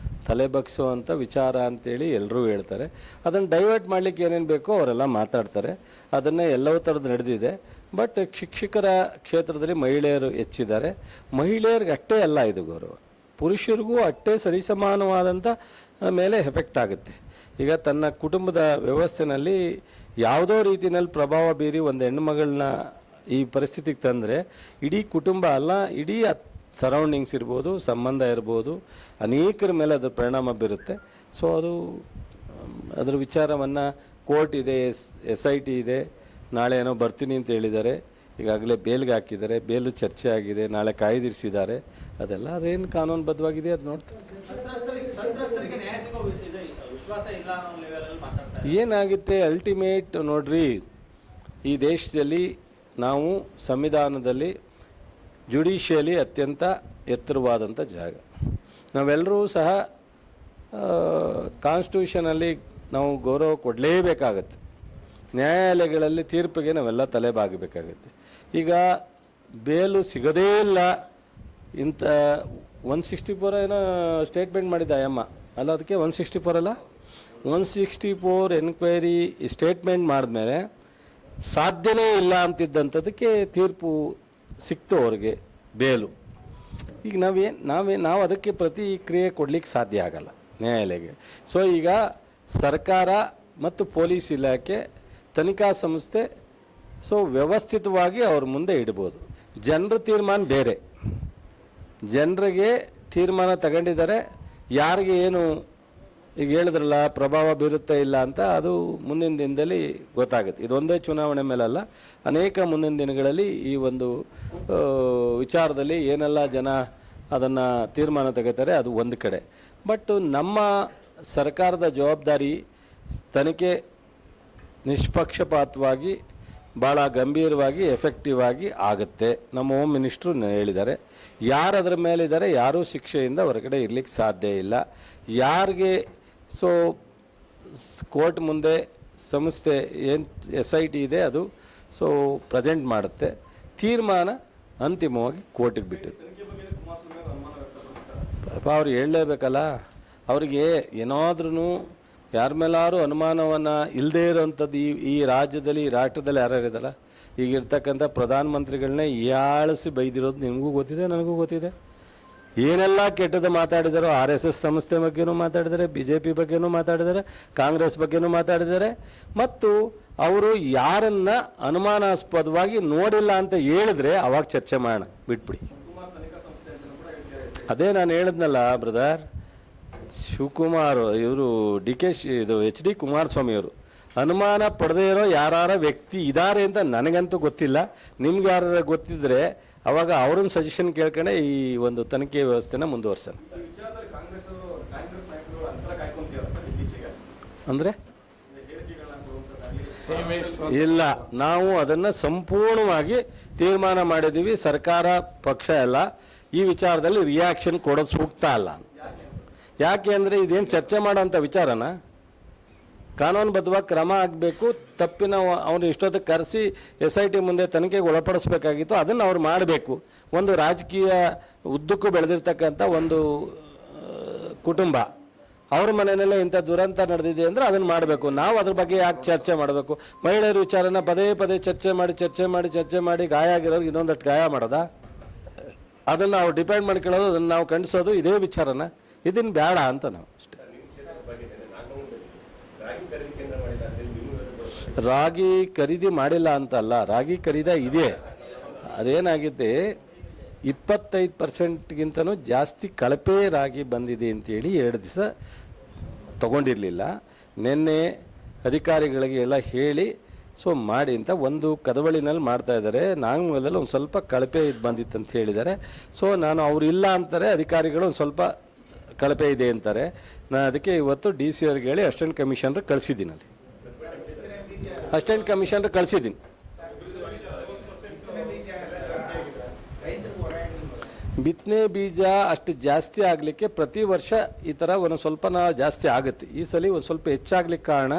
B: ತಲೆಬಗ್ಸುವಂಥ ವಿಚಾರ ಅಂತೇಳಿ ಎಲ್ಲರೂ ಹೇಳ್ತಾರೆ. ಅದನ್ನು ಡೈವರ್ಟ್ ಮಾಡಲಿಕ್ಕೆ ಏನೇನು ಬೇಕೋ ಅವರೆಲ್ಲ ಮಾತಾಡ್ತಾರೆ. ಅದನ್ನೇ ಎಲ್ಲವೂ ಥರದ್ದು ನಡೆದಿದೆ. ಬಟ್ ಶಿಕ್ಷಕರ ಕ್ಷೇತ್ರದಲ್ಲಿ ಮಹಿಳೆಯರು ಹೆಚ್ಚಿದ್ದಾರೆ. ಮಹಿಳೆಯರಿಗೆ ಅಷ್ಟೇ ಅಲ್ಲ ಇದು ಗೌರವ, ಪುರುಷರಿಗೂ ಅಷ್ಟೇ ಸರಿಸಮಾನವಾದಂಥ ಮೇಲೆ ಎಫೆಕ್ಟ್ ಆಗುತ್ತೆ. ಈಗ ತನ್ನ ಕುಟುಂಬದ ವ್ಯವಸ್ಥೆಯಲ್ಲಿ ಯಾವುದೋ ರೀತಿಯಲ್ಲಿ ಪ್ರಭಾವ ಬೀರಿ ಒಂದು ಹೆಣ್ಣುಮಗಳನ್ನ ಈ ಪರಿಸ್ಥಿತಿಗೆ ತಂದರೆ ಇಡೀ ಕುಟುಂಬ ಅಲ್ಲ, ಇಡೀ ಸರೌಂಡಿಂಗ್ಸ್ ಇರ್ಬೋದು, ಸಂಬಂಧ ಇರ್ಬೋದು, ಅನೇಕರ ಮೇಲೆ ಅದರ ಪರಿಣಾಮ ಬೀರುತ್ತೆ. ಸೊ ಅದು ಅದರ ವಿಚಾರವನ್ನು ಕೋರ್ಟ್ ಇದೆ, SIT ಇದೆ, ನಾಳೆ ಏನೋ ಬರ್ತೀನಿ ಅಂತ ಹೇಳಿದ್ದಾರೆ. ಈಗಾಗಲೇ ಬೇಲ್ಗೆ ಹಾಕಿದ್ದಾರೆ, ಬೇಲು ಚರ್ಚೆ ಆಗಿದೆ, ನಾಳೆ ಕಾಯ್ದಿರಿಸಿದ್ದಾರೆ. ಅದೆಲ್ಲ ಅದೇನು ಕಾನೂನುಬದ್ಧವಾಗಿದೆ ಅದು ನೋಡ್ತಾರೆ. ಏನಾಗುತ್ತೆ ಅಲ್ಟಿಮೇಟ್ ನೋಡ್ರಿ, ಈ ದೇಶದಲ್ಲಿ ನಾವು ಸಂವಿಧಾನದಲ್ಲಿ ಜುಡಿಷಿಯಲಿ ಅತ್ಯಂತ ಎತ್ತರವಾದಂಥ ಜಾಗ. ನಾವೆಲ್ಲರೂ ಸಹ ಕಾನ್ಸ್ಟಿಟ್ಯೂಷನಲ್ಲಿ ನಾವು ಗೌರವ ಕೊಡಲೇಬೇಕಾಗತ್ತೆ. ನ್ಯಾಯಾಲಯಗಳಲ್ಲಿ ತೀರ್ಪಿಗೆ ನಾವೆಲ್ಲ ತಲೆಬಾಗಬೇಕಾಗತ್ತೆ. ಈಗ ಬೇಲು ಸಿಗದೇ ಇಲ್ಲ ಇಂಥ 164 ಏನೋ ಸ್ಟೇಟ್ಮೆಂಟ್ ಮಾಡಿದ್ದ ಅಯ್ಯಮ್ಮ ಅಲ್ಲ, ಅದಕ್ಕೆ 164 ಅಲ್ಲ, 164 ಎನ್ಕ್ವೈರಿ ಸ್ಟೇಟ್ಮೆಂಟ್ ಮಾಡಿದ್ಮೇಲೆ ಸಾಧ್ಯನೇ ಇಲ್ಲ ಅಂತಿದ್ದಂಥದಕ್ಕೆ ತೀರ್ಪು ಸಿಕ್ತು ಅವ್ರಿಗೆ ಬೇಲು. ಈಗ ನಾವು ಅದಕ್ಕೆ ಪ್ರತಿಕ್ರಿಯೆ ಕೊಡಲಿಕ್ಕೆ ಸಾಧ್ಯ ಆಗಲ್ಲ ನ್ಯಾಯಾಲಯಕ್ಕೆ. ಸೊ ಈಗ ಸರ್ಕಾರ ಮತ್ತು ಪೊಲೀಸ್ ಇಲಾಖೆ, ತನಿಖಾ ಸಂಸ್ಥೆ ಸೊ ವ್ಯವಸ್ಥಿತವಾಗಿ ಅವ್ರ ಮುಂದೆ ಇಡ್ಬೋದು. ಜನರ ತೀರ್ಮಾನ ಬೇರೆ, ಜನರಿಗೆ ತೀರ್ಮಾನ ತಗೊಂಡಿದ್ದಾರೆ. ಯಾರಿಗೆ ಏನು ಈಗ ಹೇಳಿದ್ರಲ್ಲ ಪ್ರಭಾವ ಬೀರುತ್ತೆ ಇಲ್ಲ ಅಂತ, ಅದು ಮುಂದಿನ ದಿನದಲ್ಲಿ ಗೊತ್ತಾಗುತ್ತೆ. ಇದೊಂದೇ ಚುನಾವಣೆ ಮೇಲಲ್ಲ, ಅನೇಕ ಮುಂದಿನ ದಿನಗಳಲ್ಲಿ ಈ ಒಂದು ವಿಚಾರದಲ್ಲಿ ಏನೆಲ್ಲ ಜನ ಅದನ್ನು ತೀರ್ಮಾನ ತಗೋತಾರೆ ಅದು ಒಂದು ಕಡೆ. ಬಟ್ ನಮ್ಮ ಸರ್ಕಾರದ ಜವಾಬ್ದಾರಿ ತನಿಖೆ ನಿಷ್ಪಕ್ಷಪಾತವಾಗಿ ಭಾಳ ಗಂಭೀರವಾಗಿ ಎಫೆಕ್ಟಿವ್ ಆಗಿ ಆಗುತ್ತೆ. ನಮ್ಮ ಹೋಮ್ ಮಿನಿಸ್ಟ್ರು ಹೇಳಿದ್ದಾರೆ, ಯಾರು ಅದರ ಮೇಲಿದ್ದಾರೆ ಯಾರೂ ಶಿಕ್ಷೆಯಿಂದ ಹೊರಗಡೆ ಇರಲಿಕ್ಕೆ ಸಾಧ್ಯ ಇಲ್ಲ. ಯಾರಿಗೆ ಸೊ ಕೋರ್ಟ್ ಮುಂದೆ ಸಂಸ್ಥೆ ಏನು SIT ಇದೆ ಅದು ಸೊ ಪ್ರೆಸೆಂಟ್ ಮಾಡುತ್ತೆ, ತೀರ್ಮಾನ ಅಂತಿಮವಾಗಿ ಕೋರ್ಟಿಗೆ ಬಿಟ್ಟಿತ್ತು. ಅವ್ರು ಹೇಳಲೇಬೇಕಲ್ಲ, ಅವ್ರಿಗೆ ಏನಾದ್ರೂ ಯಾರ ಮೇಲಾರು ಅನುಮಾನವನ್ನು ಇಲ್ಲದೇ ಇರೋವಂಥದ್ದು ಈ ರಾಜ್ಯದಲ್ಲಿ ಈ ರಾಷ್ಟ್ರದಲ್ಲಿ ಯಾರ್ಯಾರಿದಾರ ಈಗ ಇರ್ತಕ್ಕಂಥ ಪ್ರಧಾನಮಂತ್ರಿಗಳನ್ನೇ ಯಾಳಿಸಿ ಬೈದಿರೋದು ನಿಮಗೂ ಗೊತ್ತಿದೆ, ನನಗೂ ಗೊತ್ತಿದೆ. ಏನೆಲ್ಲ ಕೆಟ್ಟದ್ದು ಮಾತಾಡಿದಾರೋ RSS ಸಂಸ್ಥೆ ಬಗ್ಗೆನೂ ಮಾತಾಡಿದ್ದಾರೆ, BJP ಬಗ್ಗೆನೂ ಮಾತಾಡಿದ್ದಾರೆ, ಕಾಂಗ್ರೆಸ್ ಬಗ್ಗೆನೂ ಮಾತಾಡಿದ್ದಾರೆ. ಮತ್ತು ಅವರು ಯಾರನ್ನ ಅನುಮಾನಾಸ್ಪದವಾಗಿ ನೋಡಿಲ್ಲ ಅಂತ ಹೇಳಿದ್ರೆ ಅವಾಗ ಚರ್ಚೆ ಮಾಡೋಣ, ಬಿಟ್ಬಿಡಿ. ಅದೇ ನಾನು ಹೇಳಿದ್ನಲ್ಲ ಬ್ರದರ್, ಶಿವಕುಮಾರ್ ಇವರು ಇದು HD ಕುಮಾರಸ್ವಾಮಿ ಅವರು ಅನುಮಾನ ಪಡೆದೇ ಇರೋ ಯಾರ ವ್ಯಕ್ತಿ ಇದ್ದಾರೆ ಅಂತ ನನಗಂತೂ ಗೊತ್ತಿಲ್ಲ. ನಿಮ್ಗೆ ಯಾರು ಗೊತ್ತಿದ್ರೆ ಅವಾಗ ಅವ್ರನ್ನ ಸಜೆಷನ್ ಕೇಳ್ಕೊಂಡೆ ಈ ಒಂದು ತನಿಖೆ ವ್ಯವಸ್ಥೆನ ಮುಂದುವರ್ಸೋಣ. ಅಂದರೆ ಇಲ್ಲ, ನಾವು ಅದನ್ನು ಸಂಪೂರ್ಣವಾಗಿ ತೀರ್ಮಾನ ಮಾಡಿದ್ದೀವಿ. ಸರ್ಕಾರ ಪಕ್ಷ ಎಲ್ಲ ಈ ವಿಚಾರದಲ್ಲಿ ರಿಯಾಕ್ಷನ್ ಕೊಡೋದು ಸೂಕ್ತ ಅಲ್ಲ. ಯಾಕೆ ಅಂದರೆ ಇದೇನು ಚರ್ಚೆ ಮಾಡೋಂಥ ವಿಚಾರನ ಕಾನೂನುಬದ್ಧವಾಗಿ ಕ್ರಮ ಆಗಬೇಕು. ತಪ್ಪಿನ ಅವನು ಇಷ್ಟೊತ್ತಿಗೆ ಕರೆಸಿ SIT ಮುಂದೆ ತನಿಖೆಗೆ ಒಳಪಡಿಸ್ಬೇಕಾಗಿತ್ತು, ಅದನ್ನು ಅವ್ರು ಮಾಡಬೇಕು. ಒಂದು ರಾಜಕೀಯ ಉದ್ದಕ್ಕೂ ಬೆಳೆದಿರ್ತಕ್ಕಂಥ ಒಂದು ಕುಟುಂಬ, ಅವ್ರ ಮನೆಯಲ್ಲೇ ಇಂಥ ದುರಂತ ನಡೆದಿದೆ ಅಂದರೆ ಅದನ್ನು ಮಾಡಬೇಕು. ನಾವು ಅದ್ರ ಬಗ್ಗೆ ಯಾಕೆ ಚರ್ಚೆ ಮಾಡಬೇಕು? ಮಹಿಳೆಯರ ವಿಚಾರನ ಪದೇ ಪದೇ ಚರ್ಚೆ ಮಾಡಿ ಗಾಯ ಆಗಿರೋರು ಇನ್ನೊಂದಷ್ಟು ಗಾಯ ಮಾಡೋದಾ? ಅದನ್ನು ನಾವು ಡಿಪೆಂಡ್ ಮಾಡ್ಕೊಳ್ಳೋದು, ಅದನ್ನು ನಾವು ಖಂಡಿಸೋದು ಇದೇ ವಿಚಾರನ. ಇದನ್ನು ಬೇಡ ಅಂತ ನಾವು ಅಷ್ಟೇ. ರಾಗಿ ಖರೀದಿ ಮಾಡಿಲ್ಲ ಅಂತಲ್ಲ, ರಾಗಿ ಖರೀದಿ ಇದೆ. ಅದೇನಾಗಿದೆ, 25%ಗಿಂತನೂ ಜಾಸ್ತಿ ಕಳಪೆ ರಾಗಿ ಬಂದಿದೆ ಅಂತೇಳಿ 2 ದಿವಸ ತಗೊಂಡಿರಲಿಲ್ಲ. ನಿನ್ನೆ ಅಧಿಕಾರಿಗಳಿಗೆ ಎಲ್ಲ ಹೇಳಿ ಮಾಡಿ ಅಂತ ಒಂದು ಕದವಳಿನಲ್ಲಿ ಮಾಡ್ತಾ ಇದ್ದಾರೆ. ನಾಗಮಂಗಲದಲ್ಲಿ ಒಂದು ಸ್ವಲ್ಪ ಕಳಪೆ ಇದು ಬಂದಿತ್ತು ಅಂತ ಹೇಳಿದ್ದಾರೆ. ನಾನು ಅವ್ರು ಇಲ್ಲ ಅಂತಾರೆ, ಅಧಿಕಾರಿಗಳು ಒಂದು ಸ್ವಲ್ಪ ಕಳಪೆ ಇದೆ ಅಂತಾರೆ. ನಾನು ಅದಕ್ಕೆ ಇವತ್ತು DC ಅವ್ರಿಗೆ ಹೇಳಿ ಅಸಿಸ್ಟೆಂಟ್ ಕಮಿಷನರ್ ಕಳಿಸಿದ್ದೀನಿ. ಅಲ್ಲಿ ಅಸಿಸ್ಟೆಂಟ್ ಕಮಿಷನರ್ ಕಳಿಸಿದ್ದೀನಿ. ಬಿತ್ತನೆ ಬೀಜ ಅಷ್ಟು ಜಾಸ್ತಿ ಆಗಲಿಕ್ಕೆ ಪ್ರತಿ ವರ್ಷ ಈ ಥರ ಒಂದು ಸ್ವಲ್ಪ ಜಾಸ್ತಿ ಆಗುತ್ತೆ. ಈ ಸಲ ಒಂದು ಸ್ವಲ್ಪ ಹೆಚ್ಚಾಗ್ಲಿಕ್ಕೆ ಕಾರಣ,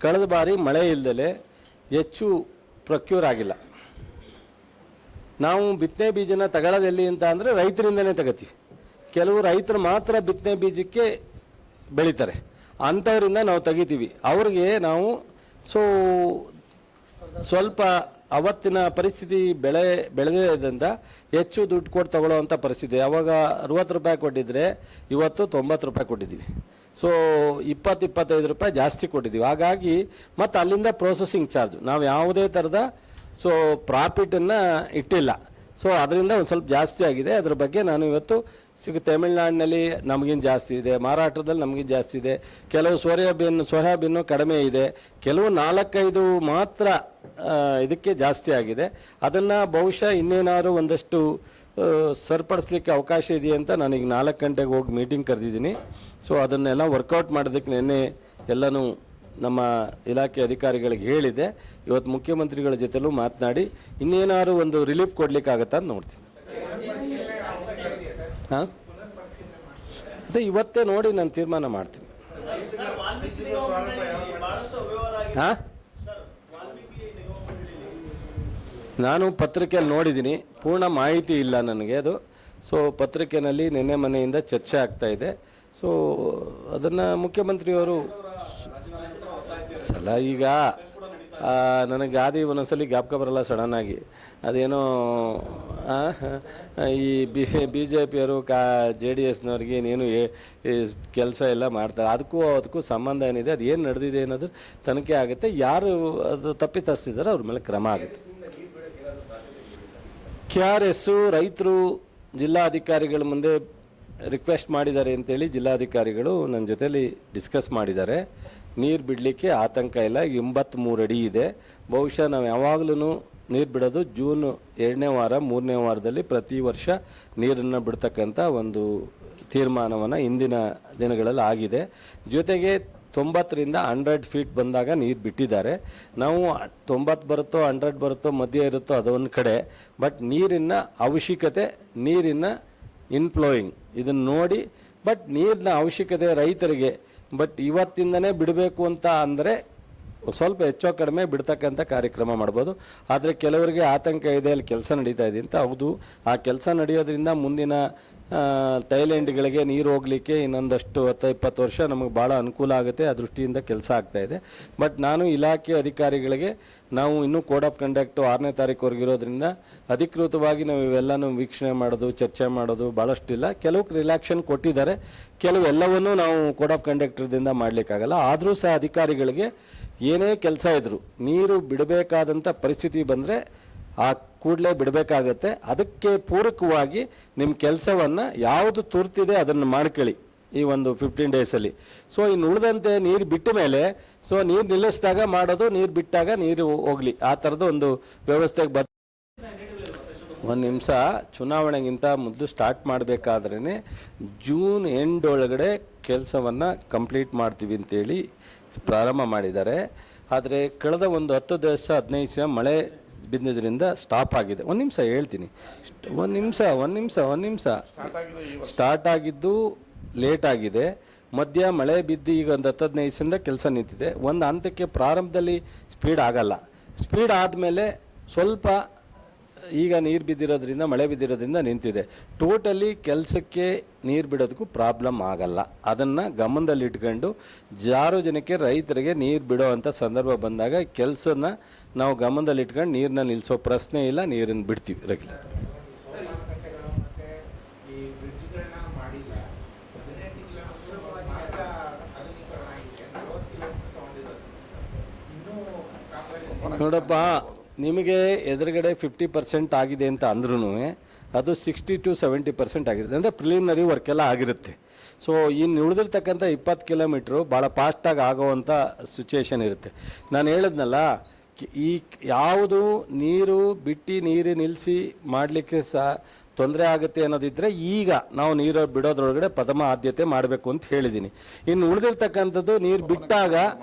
B: ಕಳೆದ ಬಾರಿ ಮಳೆ ಇಲ್ಲದಲೆ ಹೆಚ್ಚು ಪ್ರೊಕ್ಯೂರ್ ಆಗಿಲ್ಲ. ನಾವು ಬಿತ್ತನೆ ಬೀಜನ ತಗೊಳ್ಳೋದೆಲ್ಲಿ ಅಂತ ಅಂದರೆ ರೈತರಿಂದನೇ ತಗೋತೀವಿ. ಕೆಲವು ರೈತರು ಮಾತ್ರ ಬಿತ್ತನೆ ಬೀಜಕ್ಕೆ ಬೆಳೀತಾರೆ, ಅಂಥವರಿಂದ ನಾವು ತೆಗಿತೀವಿ. ಅವ್ರಿಗೆ ನಾವು ಸ್ವಲ್ಪ ಅವತ್ತಿನ ಪರಿಸ್ಥಿತಿ ಬೆಳೆದಿಂದ ಹೆಚ್ಚು ದುಡ್ಡು ಕೊಟ್ಟು ತಗೊಳ್ಳೋವಂಥ ಪರಿಸ್ಥಿತಿ. ಆವಾಗ 60 ರೂಪಾಯಿ ಕೊಟ್ಟಿದ್ರೆ ಇವತ್ತು 90 ರೂಪಾಯಿ ಕೊಟ್ಟಿದ್ದೀವಿ. 20-25 ರೂಪಾಯಿ ಜಾಸ್ತಿ ಕೊಟ್ಟಿದ್ದೀವಿ. ಹಾಗಾಗಿ ಮತ್ತು ಅಲ್ಲಿಂದ ಪ್ರೊಸೆಸಿಂಗ್ ಚಾರ್ಜ್ ನಾವು ಯಾವುದೇ ಥರದ ಪ್ರಾಫಿಟನ್ನು ಇಟ್ಟಿಲ್ಲ. ಅದರಿಂದ ಒಂದು ಸ್ವಲ್ಪ ಜಾಸ್ತಿ ಆಗಿದೆ. ಅದ್ರ ಬಗ್ಗೆ ನಾನು ಇವತ್ತು ತಮಿಳ್ನಾಡಿನಲ್ಲಿ ನಮಗಿಂತ ಜಾಸ್ತಿ ಇದೆ, ಮಹಾರಾಷ್ಟ್ರದಲ್ಲಿ ನಮಗಿಂತ ಜಾಸ್ತಿ ಇದೆ, ಕೆಲವು ಸೋಯಾಬೀನು ಕಡಿಮೆ ಇದೆ, ಕೆಲವು 4-5 ಮಾತ್ರ ಇದಕ್ಕೆ ಜಾಸ್ತಿ ಆಗಿದೆ. ಅದನ್ನು ಬಹುಶಃ ಇನ್ನೇನಾದ್ರು ಒಂದಷ್ಟು ಸರಿಪಡಿಸ್ಲಿಕ್ಕೆ ಅವಕಾಶ ಇದೆಯಾ ಅಂತ ನಾನೀಗ 4 ಗಂಟೆಗೆ ಹೋಗಿ ಮೀಟಿಂಗ್ ಕರೆದಿದ್ದೀನಿ. ಅದನ್ನೆಲ್ಲ ವರ್ಕೌಟ್ ಮಾಡೋದಕ್ಕೆ ನಿನ್ನೆ ಎಲ್ಲನೂ ನಮ್ಮ ಇಲಾಖೆ ಅಧಿಕಾರಿಗಳಿಗೆ ಹೇಳಿದೆ. ಇವತ್ತು ಮುಖ್ಯಮಂತ್ರಿಗಳ ಜೊತೆಲೂ ಮಾತನಾಡಿ ಇನ್ನೇನಾದ್ರು ಒಂದು ರಿಲೀಫ್ ಕೊಡ್ಲಿಕ್ಕಾಗತ್ತಾ ಅಂತ ನೋಡ್ತೀನಿ. ಹಾಂ, ಅದೇ ಇವತ್ತೇ ನೋಡಿ ನಾನು ತೀರ್ಮಾನ ಮಾಡ್ತೀನಿ. ಹಾಂ, ನಾನು ಪತ್ರಿಕೆಯಲ್ಲಿ ನೋಡಿದ್ದೀನಿ, ಪೂರ್ಣ ಮಾಹಿತಿ ಇಲ್ಲ ನನಗೆ ಅದು. ಪತ್ರಿಕೆಯಲ್ಲಿ ನಿನ್ನೆ ಮನೆಯಿಂದ ಚರ್ಚೆ ಆಗ್ತಾ ಇದೆ. ಅದನ್ನು ಮುಖ್ಯಮಂತ್ರಿಯವರು ಈಗ ನನಗೆ ಒಂದೊಂದ್ಸಲಿ ಜ್ಞಾಪಕ ಬರಲ್ಲ ಸಡನ್ ಆಗಿ. ಅದೇನೋ ಈ BJPಯವರು JDSನವ್ರಿಗೆ ನೀನು ಕೆಲಸ ಎಲ್ಲ ಮಾಡ್ತಾರೆ, ಅದಕ್ಕೂ ಸಂಬಂಧ ಏನಿದೆ, ಅದು ಏನು ನಡೆದಿದೆ ಅನ್ನೋದು ತನಿಖೆ ಆಗುತ್ತೆ. ಯಾರು ಅದು ತಪ್ಪಿತಸ್ಥಿದ್ದಾರೆ ಅವ್ರ ಮೇಲೆ ಕ್ರಮ ಆಗುತ್ತೆ. KRS ರೈತರು ಜಿಲ್ಲಾಧಿಕಾರಿಗಳ ಮುಂದೆ ರಿಕ್ವೆಸ್ಟ್ ಮಾಡಿದ್ದಾರೆ ಅಂತೇಳಿ ಜಿಲ್ಲಾಧಿಕಾರಿಗಳು ನನ್ನ ಜೊತೆಲಿ ಡಿಸ್ಕಸ್ ಮಾಡಿದ್ದಾರೆ. ನೀರು ಬಿಡಲಿಕ್ಕೆ ಆತಂಕ ಇಲ್ಲ, 83 ಅಡಿ ಇದೆ. ಬಹುಶಃ ನಾವು ಯಾವಾಗಲೂ ನೀರು ಬಿಡೋದು ಜೂನ್ 2ನೇ ವಾರ 3ನೇ ವಾರದಲ್ಲಿ ಪ್ರತಿ ವರ್ಷ ನೀರನ್ನು ಬಿಡ್ತಕ್ಕಂಥ ಒಂದು ತೀರ್ಮಾನವನ್ನು ಇಂದಿನ ದಿನಗಳಲ್ಲಿ ಆಗಿದೆ. ಜೊತೆಗೆ 90ರಿಂದ 100 ಫೀಟ್ ಬಂದಾಗ ನೀರು ಬಿಟ್ಟಿದ್ದಾರೆ. ನಾವು 90 ಬರುತ್ತೋ 100 ಬರುತ್ತೋ ಮಧ್ಯೆ ಇರುತ್ತೋ ಅದೊಂದು ಕಡೆ, ಬಟ್ ನೀರಿನ ಅವಶ್ಯಕತೆ, ನೀರಿನ ಇನ್ಫ್ಲೋಯಿಂಗ್ ಇದನ್ನು ನೋಡಿ, ಬಟ್ ನೀರಿನ ಅವಶ್ಯಕತೆ ರೈತರಿಗೆ, ಬಟ್ ಇವತ್ತಿಂದನೇ ಬಿಡಬೇಕು ಅಂತ ಅಂದರೆ ಸ್ವಲ್ಪ ಹೆಚ್ಚೋ ಕಡಿಮೆ ಬಿಡ್ತಕ್ಕಂಥ ಕಾರ್ಯಕ್ರಮ ಮಾಡ್ಬೋದು. ಆದರೆ ಕೆಲವರಿಗೆ ಆತಂಕ ಇದೆ, ಅಲ್ಲಿ ಕೆಲಸ ನಡೀತಾ ಇದೆ ಅಂತ. ಹೌದು, ಆ ಕೆಲಸ ನಡೆಯೋದ್ರಿಂದ ಮುಂದಿನ ಥೈಲ್ಯಾಂಡ್ಗಳಿಗೆ ನೀರು ಹೋಗಲಿಕ್ಕೆ ಇನ್ನೊಂದಷ್ಟು 10-20 ವರ್ಷ ನಮಗೆ ಭಾಳ ಅನುಕೂಲ ಆಗುತ್ತೆ. ಆ ದೃಷ್ಟಿಯಿಂದ ಕೆಲಸ ಆಗ್ತಾಯಿದೆ. ಬಟ್ ನಾನು ಇಲಾಖೆ ಅಧಿಕಾರಿಗಳಿಗೆ ನಾವು ಇನ್ನೂ ಕೋಡ್ ಆಫ್ ಕಂಡಕ್ಟು 6ನೇ ತಾರೀಕುವರೆಗೆ ಇರೋದ್ರಿಂದ ಅಧಿಕೃತವಾಗಿ ನಾವು ಇವೆಲ್ಲನೂ ವೀಕ್ಷಣೆ ಮಾಡೋದು, ಚರ್ಚೆ ಮಾಡೋದು ಭಾಳಷ್ಟಿಲ್ಲ. ಕೆಲವು ರಿಲ್ಯಾಕ್ಷನ್ ಕೊಟ್ಟಿದ್ದಾರೆ, ಕೆಲವು ಎಲ್ಲವನ್ನೂ ನಾವು ಕೋಡ್ ಆಫ್ ಕಂಡಕ್ಟರ್ದಿಂದ ಮಾಡಲಿಕ್ಕಾಗಲ್ಲ. ಆದರೂ ಸಹ ಅಧಿಕಾರಿಗಳಿಗೆ ಏನೇ ಕೆಲಸ ಇದ್ದರೂ ನೀರು ಬಿಡಬೇಕಾದಂಥ ಪರಿಸ್ಥಿತಿ ಬಂದರೆ ಆ ಕೂಡಲೇ ಬಿಡಬೇಕಾಗತ್ತೆ. ಅದಕ್ಕೆ ಪೂರಕವಾಗಿ ನಿಮ್ಮ ಕೆಲಸವನ್ನು ಯಾವುದು ತುರ್ತಿದೆ ಅದನ್ನು ಮಾಡ್ಕೊಳ್ಳಿ ಈ ಒಂದು 15 ಡೇಸಲ್ಲಿ. ಇನ್ನು ಉಳಿದಂತೆ ನೀರು ಬಿಟ್ಟ ಮೇಲೆ ನೀರು ನಿಲ್ಲಿಸಿದಾಗ ಮಾಡೋದು, ನೀರು ಬಿಟ್ಟಾಗ ನೀರು ಹೋಗಲಿ, ಆ ಥರದ ಒಂದು ವ್ಯವಸ್ಥೆಗೆ ಒಂದು ನಿಮಿಷ. ಚುನಾವಣೆಗಿಂತ ಮೊದಲು ಸ್ಟಾರ್ಟ್ ಮಾಡಬೇಕಾದ್ರೇ ಜೂನ್ ಎಂಡ್ ಒಳಗಡೆ ಕೆಲಸವನ್ನು ಕಂಪ್ಲೀಟ್ ಮಾಡ್ತೀವಿ ಅಂತೇಳಿ ಪ್ರಾರಂಭ ಮಾಡಿದ್ದಾರೆ. ಆದರೆ ಕಳೆದ ಒಂದು 10 ದಿವಸ 15 ದಿವಸ ಮಳೆ ಬಿದ್ದಿದ್ದರಿಂದ ಸ್ಟಾಪ್ ಆಗಿದೆ. ಒಂದು ನಿಮಿಷ ಹೇಳ್ತೀನಿ, ಒಂದು ನಿಮಿಷ. ಸ್ಟಾರ್ಟ್ ಆಗಿದ್ದು ಲೇಟ್ ಆಗಿದೆ, ಮಧ್ಯ ಮಳೆ ಬಿದ್ದು ಈಗ ಒಂದು 10-15 ದಿವಸದಿಂದ ಕೆಲಸ ನಿಂತಿದೆ. ಒಂದು ಹಂತಕ್ಕೆ ಪ್ರಾರಂಭದಲ್ಲಿ ಸ್ಪೀಡ್ ಆಗಲ್ಲ, ಸ್ಪೀಡ್ ಆದಮೇಲೆ ಸ್ವಲ್ಪ ಈಗ ನೀರು ಬಿದ್ದಿರೋದ್ರಿಂದ, ಮಳೆ ಬಿದ್ದಿರೋದ್ರಿಂದ ನಿಂತಿದೆ. ಟೋಟಲಿ ಕೆಲಸಕ್ಕೆ ನೀರು ಬಿಡೋದಕ್ಕೂ ಪ್ರಾಬ್ಲಮ್ ಆಗಲ್ಲ. ಅದನ್ನು ಗಮನದಲ್ಲಿ ಇಟ್ಕೊಂಡು ಜನಕ್ಕೆ ರೈತರಿಗೆ ನೀರು ಬಿಡೋ ಅಂಥ ಸಂದರ್ಭ ಬಂದಾಗ ಕೆಲಸನ ನಾವು ಗಮನದಲ್ಲಿ ಇಟ್ಕೊಂಡು ನೀರನ್ನ ನಿಲ್ಲಿಸೋ ಪ್ರಶ್ನೆ ಇಲ್ಲ, ನೀರನ್ನು ಬಿಡ್ತೀವಿ ರೆಗ್ಯುಲರ್. ನೋಡಪ್ಪ, ನಿಮಗೆ ಎದುರುಗಡೆ 50% ಆಗಿದೆ ಅಂತ ಅಂದ್ರೂ ಅದು 60 to 70% ಆಗಿರುತ್ತೆ. ಅಂದರೆ ಪ್ರಿಲಿಮಿನರಿ ವರ್ಕ್ ಎಲ್ಲ ಆಗಿರುತ್ತೆ. ಸೊ ಇನ್ನು ಉಳಿದಿರ್ತಕ್ಕಂಥ 20 ಕಿಲೋಮೀಟ್ರು ಭಾಳ ಫಾಸ್ಟಾಗಿ ಆಗೋವಂಥ ಸಿಚುವೇಶನ್ ಇರುತ್ತೆ. ನಾನು ಹೇಳಿದ್ನಲ್ಲ, ಈ ಯಾವುದು ನೀರು ಬಿಟ್ಟು ನೀರು ನಿಲ್ಲಿಸಿ ಮಾಡಲಿಕ್ಕೆ ತೊಂದರೆ ಆಗುತ್ತೆ ಅನ್ನೋದಿದ್ದರೆ ಈಗ ನಾವು ನೀರು ಬಿಡೋದ್ರೊಳಗಡೆ ಪ್ರಥಮ ಆದ್ಯತೆ ಮಾಡಬೇಕು ಅಂತ ಹೇಳಿದ್ದೀನಿ. ಇನ್ನು ಉಳಿದಿರ್ತಕ್ಕಂಥದ್ದು ನೀರು ಬಿಟ್ಟಾಗ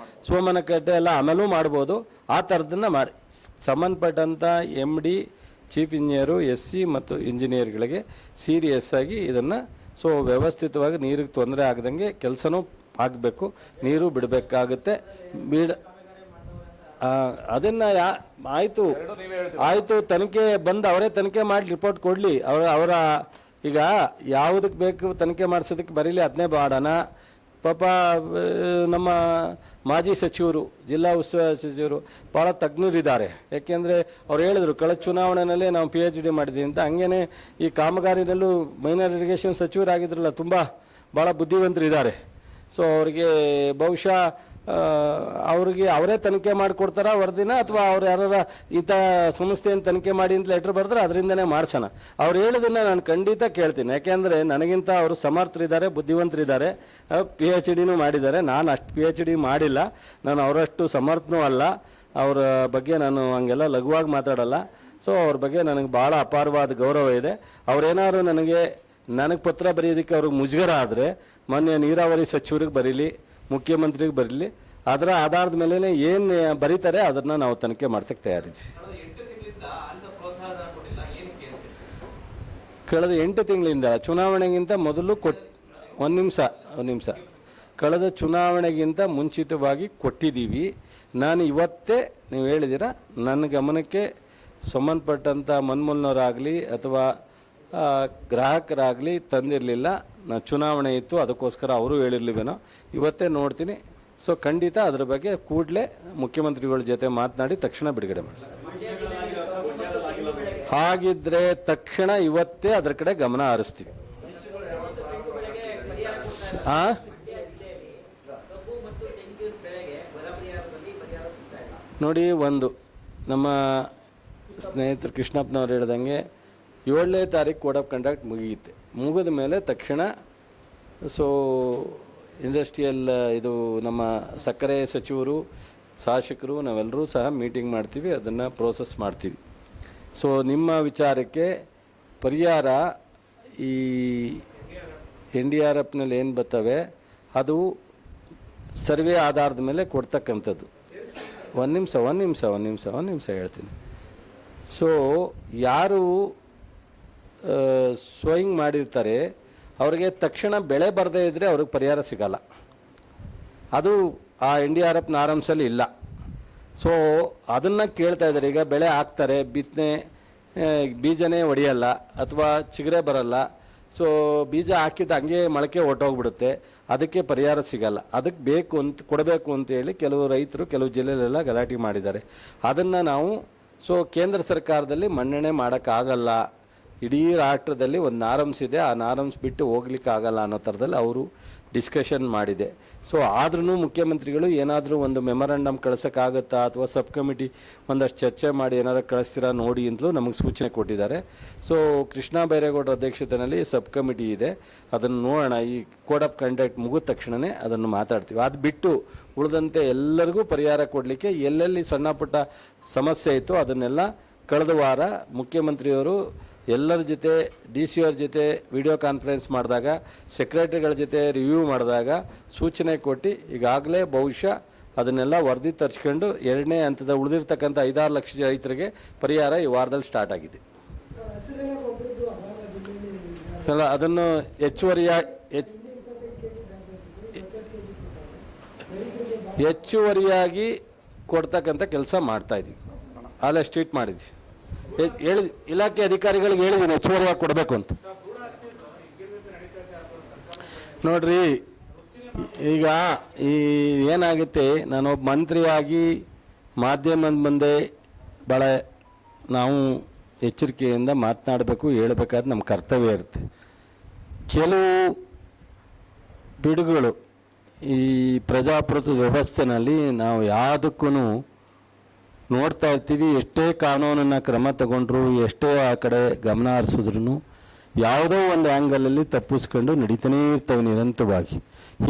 B: ಸೋಮನಕಟ್ಟೆ ಎಲ್ಲ ಆಮೇಲೂ ಮಾಡ್ಬೋದು. ಆ ಥರದನ್ನು ಮಾಡಿ ಸಂಬಂಧಪಟ್ಟಂಥ MD, ಚೀಫ್ ಇಂಜಿನಿಯರು, SC ಮತ್ತು ಇಂಜಿನಿಯರ್ಗಳಿಗೆ ಸೀರಿಯಸ್ ಆಗಿ ಇದನ್ನು ವ್ಯವಸ್ಥಿತವಾಗಿ ನೀರಿಗೆ ತೊಂದರೆ ಆಗದಂಗೆ ಕೆಲಸನೂ ಆಗಬೇಕು, ನೀರು ಬಿಡಬೇಕಾಗುತ್ತೆ. ಅದನ್ನು ಆಯಿತು ತನಿಖೆ ಬಂದು ಅವರೇ ತನಿಖೆ ಮಾಡಿ ರಿಪೋರ್ಟ್ ಕೊಡಲಿ. ಅವರ ಈಗ ಯಾವುದಕ್ಕೆ ಬೇಕು ತನಿಖೆ ಮಾಡಿಸೋದಕ್ಕೆ ಬರೀಲಿ, ಅದನ್ನೇ ಮಾಡೋಣ. ಪಾಪ ನಮ್ಮ ಮಾಜಿ ಸಚಿವರು, ಜಿಲ್ಲಾ ಉಸ್ತುವಾರಿ ಸಚಿವರು ಭಾಳ ತಜ್ಞರಿದ್ದಾರೆ. ಯಾಕೆಂದರೆ ಅವ್ರು ಹೇಳಿದ್ರು ಕಳೆದ ಚುನಾವಣೆಯಲ್ಲೇ ನಾವು PhD ಮಾಡಿದ್ದೀವಿ ಅಂತ. ಹಂಗೇ ಈ ಕಾಮಗಾರಿನಲ್ಲೂ ಮೈನರ್ ಇರಿಗೇಷನ್ ಸಚಿವರಾಗಿದ್ರಲ್ಲ, ತುಂಬ ಭಾಳ ಬುದ್ಧಿವಂತರಿದ್ದಾರೆ. ಸೊ ಅವ್ರಿಗೆ ಬಹುಶಃ ಅವ್ರಿಗೆ ಅವರೇ ತನಿಖೆ ಮಾಡಿಕೊಡ್ತಾರ ವರದಿನ, ಅಥವಾ ಅವ್ರು ಯಾರ ಈತ ಸಂಸ್ಥೆಯನ್ನು ತನಿಖೆ ಮಾಡಿ ಅಂತ ಲೆಟ್ರ್ ಬರೆದ್ರೆ ಅದರಿಂದನೇ ಮಾಡಿಸೋಣ. ಅವ್ರು ಹೇಳಿದ್ದನ್ನು ನಾನು ಖಂಡಿತ ಕೇಳ್ತೀನಿ. ಯಾಕೆಂದರೆ ನನಗಿಂತ ಅವರು ಸಮರ್ಥರಿದ್ದಾರೆ, ಬುದ್ಧಿವಂತರಿದ್ದಾರೆ, PhDನೂ ಮಾಡಿದ್ದಾರೆ. ನಾನು ಅಷ್ಟು PhD ಮಾಡಿಲ್ಲ, ನಾನು ಅವರಷ್ಟು ಸಮರ್ಥನೂ ಅಲ್ಲ. ಅವರ ಬಗ್ಗೆ ನಾನು ಹಂಗೆಲ್ಲ ಲಘುವಾಗಿ ಮಾತಾಡಲ್ಲ. ಸೊ ಅವ್ರ ಬಗ್ಗೆ ನನಗೆ ಭಾಳ ಅಪಾರವಾದ ಗೌರವ ಇದೆ. ಅವರೇನಾದ್ರು ನನಗೆ ಪತ್ರ ಬರೆಯೋದಕ್ಕೆ ಅವ್ರಿಗೆ ಮುಜುಗರ ಆದರೆ ಮೊನ್ನೆ ನೀರಾವರಿ ಸಚಿವರಿಗೆ ಬರೀಲಿ, ಮುಖ್ಯಮಂತ್ರಿಗೆ ಬರಲಿ, ಅದರ ಆಧಾರದ ಮೇಲೆ ಏನು ಬರೀತಾರೆ ಅದನ್ನು ನಾವು ತನಿಖೆ ಮಾಡ್ಸಕ್ಕೆ ತಯಾರಿದ್ದೀವಿ. ಕಳೆದ 8 ತಿಂಗಳಿಂದ ಚುನಾವಣೆಗಿಂತ ಮೊದಲು ಒಂದು ನಿಮಿಷ ಕಳೆದ ಚುನಾವಣೆಗಿಂತ ಮುಂಚಿತವಾಗಿ ಕೊಟ್ಟಿದ್ದೀವಿ. ನಾನು ಇವತ್ತೇ ನೀವು ಹೇಳಿದ್ದೀರ, ನನ್ನ ಗಮನಕ್ಕೆ ಸಂಬಂಧಪಟ್ಟಂಥ ಮನ್ಮೂಲ್ನವರಾಗಲಿ ಅಥವಾ ಗ್ರಾಹಕರಾಗಲಿ ತಂದಿರಲಿಲ್ಲ. ನಾನು ಚುನಾವಣೆ ಇತ್ತು, ಅದಕ್ಕೋಸ್ಕರ ಅವರು ಹೇಳಿರ್ಲಿವೇನೋ. ಇವತ್ತೇ ನೋಡ್ತೀನಿ. ಸೊ ಖಂಡಿತ ಅದರ ಬಗ್ಗೆ ಕೂಡಲೇ ಮುಖ್ಯಮಂತ್ರಿಗಳ ಜೊತೆ ಮಾತನಾಡಿ ತಕ್ಷಣ ಬಿಡುಗಡೆ ಮಾಡಿಸ್ತೀನಿ. ಹಾಗಿದ್ರೆ ತಕ್ಷಣ ಇವತ್ತೇ ಅದರ ಕಡೆ ಗಮನ ಹರಿಸ್ತೀವಿ. ನೋಡಿ, ಒಂದು ನಮ್ಮ ಸ್ನೇಹಿತರು ಕೃಷ್ಣಪ್ಪನವ್ರು ಹೇಳ್ದಂಗೆ 7ನೇ ತಾರೀಕು ಕೋಡ್ ಆಫ್ ಕಂಡಕ್ಟ್ ಮುಗಿಯುತ್ತೆ. ಮುಗಿದ ಮೇಲೆ ತಕ್ಷಣ ಇಂಡಸ್ಟ್ರಿಯಲ್ ಇದು ನಮ್ಮ ಸಕ್ಕರೆ ಸಚಿವರು, ಶಾಸಕರು, ನಾವೆಲ್ಲರೂ ಸಹ ಮೀಟಿಂಗ್ ಮಾಡ್ತೀವಿ, ಅದನ್ನು ಪ್ರೋಸೆಸ್ ಮಾಡ್ತೀವಿ. ಸೊ ನಿಮ್ಮ ವಿಚಾರಕ್ಕೆ ಪರಿಹಾರ ಈ NDRFನಲ್ಲಿ ಏನು ಬರ್ತವೆ ಅದು ಸರ್ವೆ ಆಧಾರದ ಮೇಲೆ ಕೊಡ್ತಕ್ಕಂಥದ್ದು. ಒಂದು ನಿಮಿಷ ಹೇಳ್ತೀನಿ. ಸೊ ಯಾರು ಸೋಯಿಂಗ್ ಮಾಡಿರ್ತಾರೆ ಅವ್ರಿಗೆ ತಕ್ಷಣ ಬೆಳೆ ಬರದೇ ಇದ್ದರೆ ಅವ್ರಿಗೆ ಪರಿಹಾರ ಸಿಗಲ್ಲ. ಅದು ಆ NDRF ನಾರಮ್ಸಲ್ಲಿ ಇಲ್ಲ. ಸೊ ಅದನ್ನು ಕೇಳ್ತಾ ಇದ್ದಾರೆ. ಈಗ ಬೆಳೆ ಹಾಕ್ತಾರೆ, ಬೀಜನೇ ಒಡೆಯಲ್ಲ ಅಥವಾ ಚಿಗುರೆ ಬರಲ್ಲ. ಸೊ ಬೀಜ ಹಾಕಿದ ಹಂಗೆ ಮೊಳಕೆ ಹೊಟ್ಟೋಗ್ಬಿಡುತ್ತೆ, ಅದಕ್ಕೆ ಪರಿಹಾರ ಸಿಗಲ್ಲ. ಅದಕ್ಕೆ ಕೊಡಬೇಕು ಅಂತೇಳಿ ಕೆಲವು ರೈತರು ಕೆಲವು ಜಿಲ್ಲೆಯಲ್ಲೆಲ್ಲ ಗಲಾಟೆ ಮಾಡಿದ್ದಾರೆ. ಅದನ್ನು ನಾವು ಕೇಂದ್ರ ಸರ್ಕಾರದಲ್ಲಿ ಮನ್ನಣೆ ಮಾಡೋಕ್ಕಾಗಲ್ಲ. ಇಡೀ ರಾಷ್ಟ್ರದಲ್ಲಿ ಒಂದು ನಾರಮ್ಸ್ ಇದೆ, ಆ ನಾರಮ್ಸ್ ಬಿಟ್ಟು ಹೋಗ್ಲಿಕ್ಕೆ ಆಗಲ್ಲ ಅನ್ನೋ ಥರದಲ್ಲಿ ಅವರು ಡಿಸ್ಕಷನ್ ಮಾಡಿದೆ. ಸೊ ಆದ್ರೂ ಮುಖ್ಯಮಂತ್ರಿಗಳು ಏನಾದರೂ ಒಂದು ಮೆಮೊರಂಡಮ್ ಕಳ್ಸೋಕ್ಕಾಗುತ್ತಾ ಅಥವಾ ಸಬ್ ಕಮಿಟಿ ಒಂದಷ್ಟು ಚರ್ಚೆ ಮಾಡಿ ಏನಾರು ಕಳಿಸ್ತೀರಾ ನೋಡಿ ಅಂತಲೂ ನಮಗೆ ಸೂಚನೆ ಕೊಟ್ಟಿದ್ದಾರೆ. ಸೊ ಕೃಷ್ಣ ಬೈರೇಗೌಡರ ಅಧ್ಯಕ್ಷತೆಯಲ್ಲಿ ಸಬ್ ಕಮಿಟಿ ಇದೆ, ಅದನ್ನು ನೋಡೋಣ. ಈ ಕೋಡ್ ಆಫ್ ಕಂಡಕ್ಟ್ ಮುಗಿದ ತಕ್ಷಣವೇ ಅದನ್ನು ಮಾತಾಡ್ತೀವಿ. ಅದು ಬಿಟ್ಟು ಉಳಿದಂತೆ ಎಲ್ಲರಿಗೂ ಪರಿಹಾರ ಕೊಡಲಿಕ್ಕೆ ಎಲ್ಲೆಲ್ಲಿ ಸಣ್ಣ ಪುಟ್ಟ ಸಮಸ್ಯೆ ಇತ್ತು ಅದನ್ನೆಲ್ಲ ಕಳೆದ ವಾರ ಮುಖ್ಯಮಂತ್ರಿಯವರು ಎಲ್ಲರ ಜೊತೆ DC ಅವ್ರ ಜೊತೆ ವಿಡಿಯೋ ಕಾನ್ಫರೆನ್ಸ್ ಮಾಡಿದಾಗ, ಸೆಕ್ರೆಟರಿಗಳ ಜೊತೆ ರಿವ್ಯೂ ಮಾಡಿದಾಗ ಸೂಚನೆ ಕೊಟ್ಟು ಈಗಾಗಲೇ ಬಹುಶಃ ಅದನ್ನೆಲ್ಲ ವರದಿ ತರಿಸ್ಕೊಂಡು 2ನೇ ಹಂತದ ಉಳಿದಿರ್ತಕ್ಕಂಥ 5-6 ಲಕ್ಷ ರೈತರಿಗೆ ಪರಿಹಾರ ಈ ವಾರದಲ್ಲಿ ಸ್ಟಾರ್ಟ್ ಆಗಿದೆ. ಅಲ್ಲ, ಅದನ್ನು ಹೆಚ್ಚುವರಿಯಾಗಿ ಕೊಡ್ತಕ್ಕಂಥ ಕೆಲಸ ಮಾಡ್ತಾಯಿದ್ದೀವಿ. ಅಲ್ಲೇ ಸ್ಟ್ರೀಟ್ ಮಾಡಿದ್ವಿ, ಇಲಾಖೆ ಅಧಿಕಾರಿಗಳಿಗೆ ಹೇಳಿದ್ದೀನಿ ಹೆಚ್ಚುವರಿಯಾಗಿ ಕೊಡಬೇಕು ಅಂತ. ನೋಡ್ರಿ, ಈಗ ಏನಾಗುತ್ತೆ, ನಾನೊಬ್ಬ ಮಂತ್ರಿಯಾಗಿ ಮಾಧ್ಯಮದ ಮುಂದೆ ಭಾಳ ನಾವು ಎಚ್ಚರಿಕೆಯಿಂದ ಮಾತನಾಡಬೇಕು, ಹೇಳಬೇಕಾದ್ರೆ ನಮ್ಮ ಕರ್ತವ್ಯ ಇರುತ್ತೆ. ಕೆಲವು ಬಿಡುಗಳು ಈ ಪ್ರಜಾಪ್ರಭುತ್ವ ವ್ಯವಸ್ಥೆನಲ್ಲಿ ನಾವು ಯಾವುದಕ್ಕೂ ನೋಡ್ತಾ ಇರ್ತೀವಿ. ಎಷ್ಟೇ ಕಾನೂನನ್ನು ಕ್ರಮ ತಗೊಂಡ್ರು, ಎಷ್ಟೇ ಆ ಕಡೆ ಗಮನ ಹರಿಸಿದ್ರು ಯಾವುದೋ ಒಂದು ಆ್ಯಂಗಲಲ್ಲಿ ತಪ್ಪಿಸ್ಕೊಂಡು ನಡೀತಾನೇ ಇರ್ತವೆ ನಿರಂತರವಾಗಿ.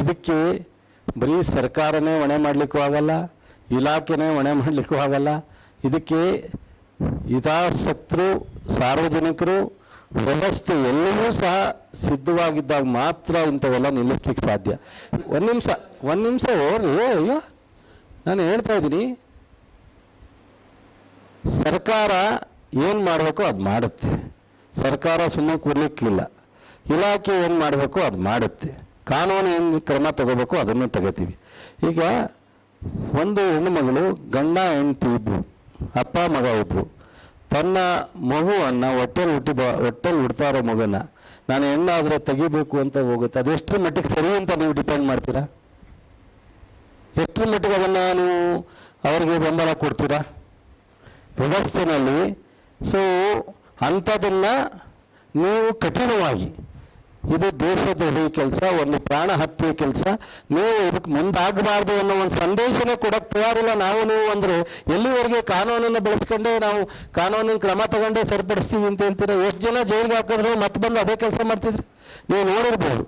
B: ಇದಕ್ಕೆ ಬರೀ ಸರ್ಕಾರನೇ ಹೊಣೆ ಮಾಡಲಿಕ್ಕೂ ಆಗಲ್ಲ, ಇಲಾಖೆನೇ ಹೊಣೆ ಮಾಡಲಿಕ್ಕೂ ಆಗಲ್ಲ. ಇದಕ್ಕೆ ಹಿತಾಸಕ್ತರು, ಸಾರ್ವಜನಿಕರು, ವ್ಯವಸ್ಥೆ ಎಲ್ಲವೂ ಸಹ ಸಿದ್ಧವಾಗಿದ್ದಾಗ ಮಾತ್ರ ಇಂಥವೆಲ್ಲ ನಿಲ್ಲಿಸ್ಲಿಕ್ಕೆ ಸಾಧ್ಯ. ಒಂದು ನಿಮಿಷ ಹೋಗ್ರಿ. ಅಯ್ಯೋ, ನಾನು ಹೇಳ್ತಾ ಇದ್ದೀನಿ, ಸರ್ಕಾರ ಏನು ಮಾಡಬೇಕೋ ಅದು ಮಾಡುತ್ತೆ. ಸರ್ಕಾರ ಸುಮ್ಮನೆ ಕೂರ್ಲಿಕ್ಕಿಲ್ಲ. ಇಲಾಖೆ ಏನು ಮಾಡಬೇಕು ಅದು ಮಾಡುತ್ತೆ. ಕಾನೂನು ಏನು ಕ್ರಮ ತಗೋಬೇಕು ಅದನ್ನು ತಗೋತೀವಿ. ಈಗ ಒಂದು ಹೆಣ್ಣು ಮಗಳು, ಗಂಡ ಹೆಂಡತಿ ಇಬ್ಬರು, ಅಪ್ಪ ಮಗ ಇಬ್ಬರು, ತನ್ನ ಮಗುವನ್ನು ಹೊಟ್ಟೆಲಿ ಹುಡ್ತಾ ಇರೋ ಮಗುನ ನಾನು ಹೆಣ್ಣಾದರೆ ತೆಗಿಬೇಕು ಅಂತ ಹೋಗುತ್ತೆ. ಅದೆಷ್ಟರ ಮಟ್ಟಿಗೆ ಸರಿ ಅಂತ ನೀವು ಡಿಪೆಂಡ್ ಮಾಡ್ತೀರಾ? ಎಷ್ಟರ ಮಟ್ಟಿಗೆ ಅದನ್ನು ನೀವು ಅವರಿಗೆ ಬೆಂಬಲ ಕೊಡ್ತೀರಾ ವ್ಯವಸ್ಥೆನಲ್ಲಿ? ಸೊ ಅಂಥದನ್ನು ನೀವು ಕಠಿಣವಾಗಿ, ಇದು ದೇಶದ್ರೋಹಿ ಕೆಲಸ, ಒಂದು ಪ್ರಾಣ ಹತ್ಯೆ ಕೆಲಸ, ನೀವು ಇದಕ್ಕೆ ಮುಂದಾಗಬಾರ್ದು ಅನ್ನೋ ಒಂದು ಸಂದೇಶನೇ ಕೊಡೋಕ್ಕೆ ತಯಾರಿಲ್ಲ ನಾವು ನೀವು ಅಂದರೆ ಎಲ್ಲಿವರೆಗೆ ಕಾನೂನನ್ನು ಬೆಳೆಸ್ಕೊಂಡೇ ನಾವು ಕಾನೂನಿನ ಕ್ರಮ ತಗೊಂಡೇ ಸರಿಪಡಿಸ್ತೀವಿ ಅಂತ ಹೇಳ್ತೀರಾ? ಎಷ್ಟು ಜನ ಜೈಲಿಗೆ ಹಾಕಿದ್ರು ಮತ್ತೆ ಬಂದು ಅದೇ ಕೆಲಸ ಮಾಡ್ತಿದ್ರು. ನೀವು ನೋಡಿರ್ಬೋದು,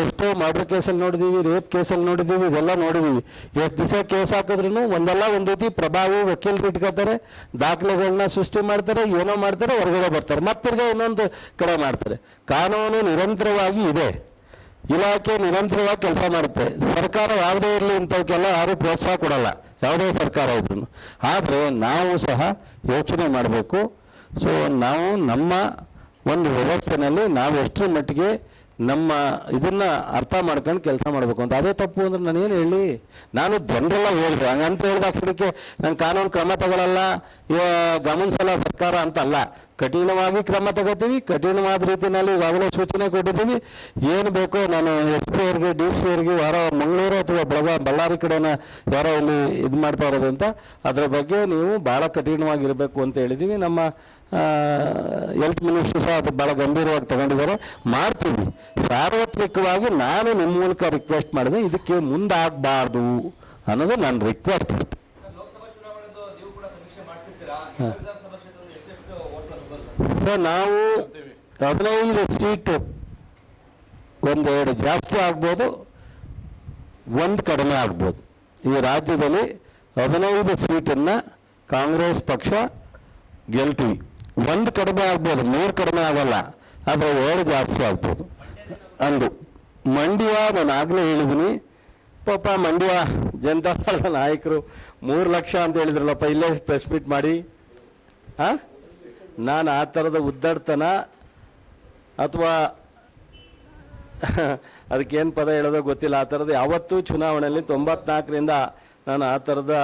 B: ಎಷ್ಟೋ ಮರ್ಡರ್ ಕೇಸಲ್ಲಿ ನೋಡಿದ್ದೀವಿ, ರೇಪ್ ಕೇಸಲ್ಲಿ ನೋಡಿದ್ದೀವಿ, ಇದೆಲ್ಲ ನೋಡಿದ್ದೀವಿ. ಎಷ್ಟು ದಿವಸ ಕೇಸ್ ಹಾಕಿದ್ರು ಒಂದಲ್ಲ ಒಂದು ರೀತಿ ಪ್ರಭಾವಿ ವಕೀಲರು ಇಟ್ಕೋತಾರೆ, ದಾಖಲೆಗಳನ್ನ ಸೃಷ್ಟಿ ಮಾಡ್ತಾರೆ, ಏನೋ ಮಾಡ್ತಾರೆ, ಹೊರಗಡೆ ಬರ್ತಾರೆ, ಮತ್ತಿರ್ಗ ಇನ್ನೊಂದು ಕಡೆ ಮಾಡ್ತಾರೆ. ಕಾನೂನು ನಿರಂತರವಾಗಿ ಇದೆ, ಇಲಾಖೆ ನಿರಂತರವಾಗಿ ಕೆಲಸ ಮಾಡುತ್ತೆ. ಸರ್ಕಾರ ಯಾವುದೇ ಇರಲಿ ಇಂಥವಕ್ಕೆಲ್ಲ ಯಾರೂ ಪ್ರೋತ್ಸಾಹ ಕೊಡಲ್ಲ, ಯಾವುದೇ ಸರ್ಕಾರ ಇದ್ರು. ಆದರೆ ನಾವು ಸಹ ಯೋಚನೆ ಮಾಡಬೇಕು. ಸೊ ನಾವು ನಮ್ಮ ಒಂದು ವ್ಯವಸ್ಥೆಯಲ್ಲಿ ನಾವು ಎಷ್ಟರ ಮಟ್ಟಿಗೆ ನಮ್ಮ ಇದನ್ನು ಅರ್ಥ ಮಾಡ್ಕೊಂಡು ಕೆಲಸ ಮಾಡಬೇಕು ಅಂತ. ಅದೇ ತಪ್ಪು ಅಂದ್ರೆ ನಾನೇನು ಹೇಳಿ, ನಾನು ಜನರೆಲ್ಲ ಹೇಳಿದೆ ಹಂಗಂತ ಹೇಳಿದಾಕ್ಷಣಕ್ಕೆ ನಾನು ಕಾನೂನು ಕ್ರಮ ತಗೊಳ್ಳಲ್ಲ, ಗಮನಿಸಲ್ಲ ಸರ್ಕಾರ ಅಂತ ಅಲ್ಲ. ಕಠಿಣವಾಗಿ ಕ್ರಮ ತಗೋತೀವಿ, ಕಠಿಣವಾದ ರೀತಿಯಲ್ಲಿ ಈಗಾಗಲೇ ಸೂಚನೆ ಕೊಟ್ಟಿದ್ದೀವಿ. ಏನು ಬೇಕೋ ನಾನು SP ಅವ್ರಿಗೆ, DC ಅವ್ರಿಗೆ, ಯಾರೋ ಮಂಗಳೂರು ಅಥವಾ ಬಳ್ಳಾರಿ ಕಡೆನ ಯಾರೋ ಇಲ್ಲಿ ಇದು ಮಾಡ್ತಾ ಇರೋದು ಅಂತ, ಅದರ ಬಗ್ಗೆ ನೀವು ಭಾಳ ಕಠಿಣವಾಗಿರಬೇಕು ಅಂತ ಹೇಳಿದ್ದೀವಿ. ನಮ್ಮ ಹೆಲ್ತ್ ಮಿನಿಸ್ಟ್ರು ಸಹ ಅದು ಭಾಳ ಗಂಭೀರವಾಗಿ ತಗೊಂಡಿದ್ದಾರೆ. ಮಾಡ್ತೀವಿ. ಸಾರ್ವತ್ರಿಕವಾಗಿ ನಾನು ನಿಮ್ಮ ಮೂಲಕ ರಿಕ್ವೆಸ್ಟ್ ಮಾಡಿದೆ, ಇದಕ್ಕೆ ಮುಂದಾಗಬಾರ್ದು ಅನ್ನೋದು ನನ್ನ ರಿಕ್ವೆಸ್ಟ್. ಸರ್, ನಾವು 15 ಸೀಟು, ಒಂದೆರಡು ಜಾಸ್ತಿ ಆಗ್ಬೋದು, ಒಂದು ಕಡಿಮೆ ಆಗ್ಬೋದು. ಈ ರಾಜ್ಯದಲ್ಲಿ 15 ಸೀಟನ್ನು ಕಾಂಗ್ರೆಸ್ ಪಕ್ಷ ಗೆಲ್ತೀವಿ. ಒಂದು ಕಡಿಮೆ ಆಗ್ಬೋದು, 3 ಕಡಿಮೆ ಆಗಲ್ಲ, ಆದರೆ 2 ಜಾಸ್ತಿ ಆಗ್ಬೋದು. ಅಂದು ಮಂಡ್ಯ ನಾನು ಆಗಲೇ ಹೇಳಿದ್ದೀನಿ, ಪಾಪ ಮಂಡ್ಯ ಜನತಾದಳದ ನಾಯಕರು 3 ಲಕ್ಷ ಅಂತ ಹೇಳಿದ್ರಲ್ಲಪ್ಪ, ಇಲ್ಲೇ ಪ್ರೆಸ್ ಮೀಟ್ ಮಾಡಿ. ನಾನು ಆ ಥರದ ಉದ್ದಡ್ತನ ಅಥವಾ ಅದಕ್ಕೇನು ಪದ ಹೇಳೋದೋ ಗೊತ್ತಿಲ್ಲ, ಆ ಥರದ ಯಾವತ್ತೂ ಚುನಾವಣೆಯಲ್ಲಿ 94ರಿಂದ ನಾನು ಆ ಥರದ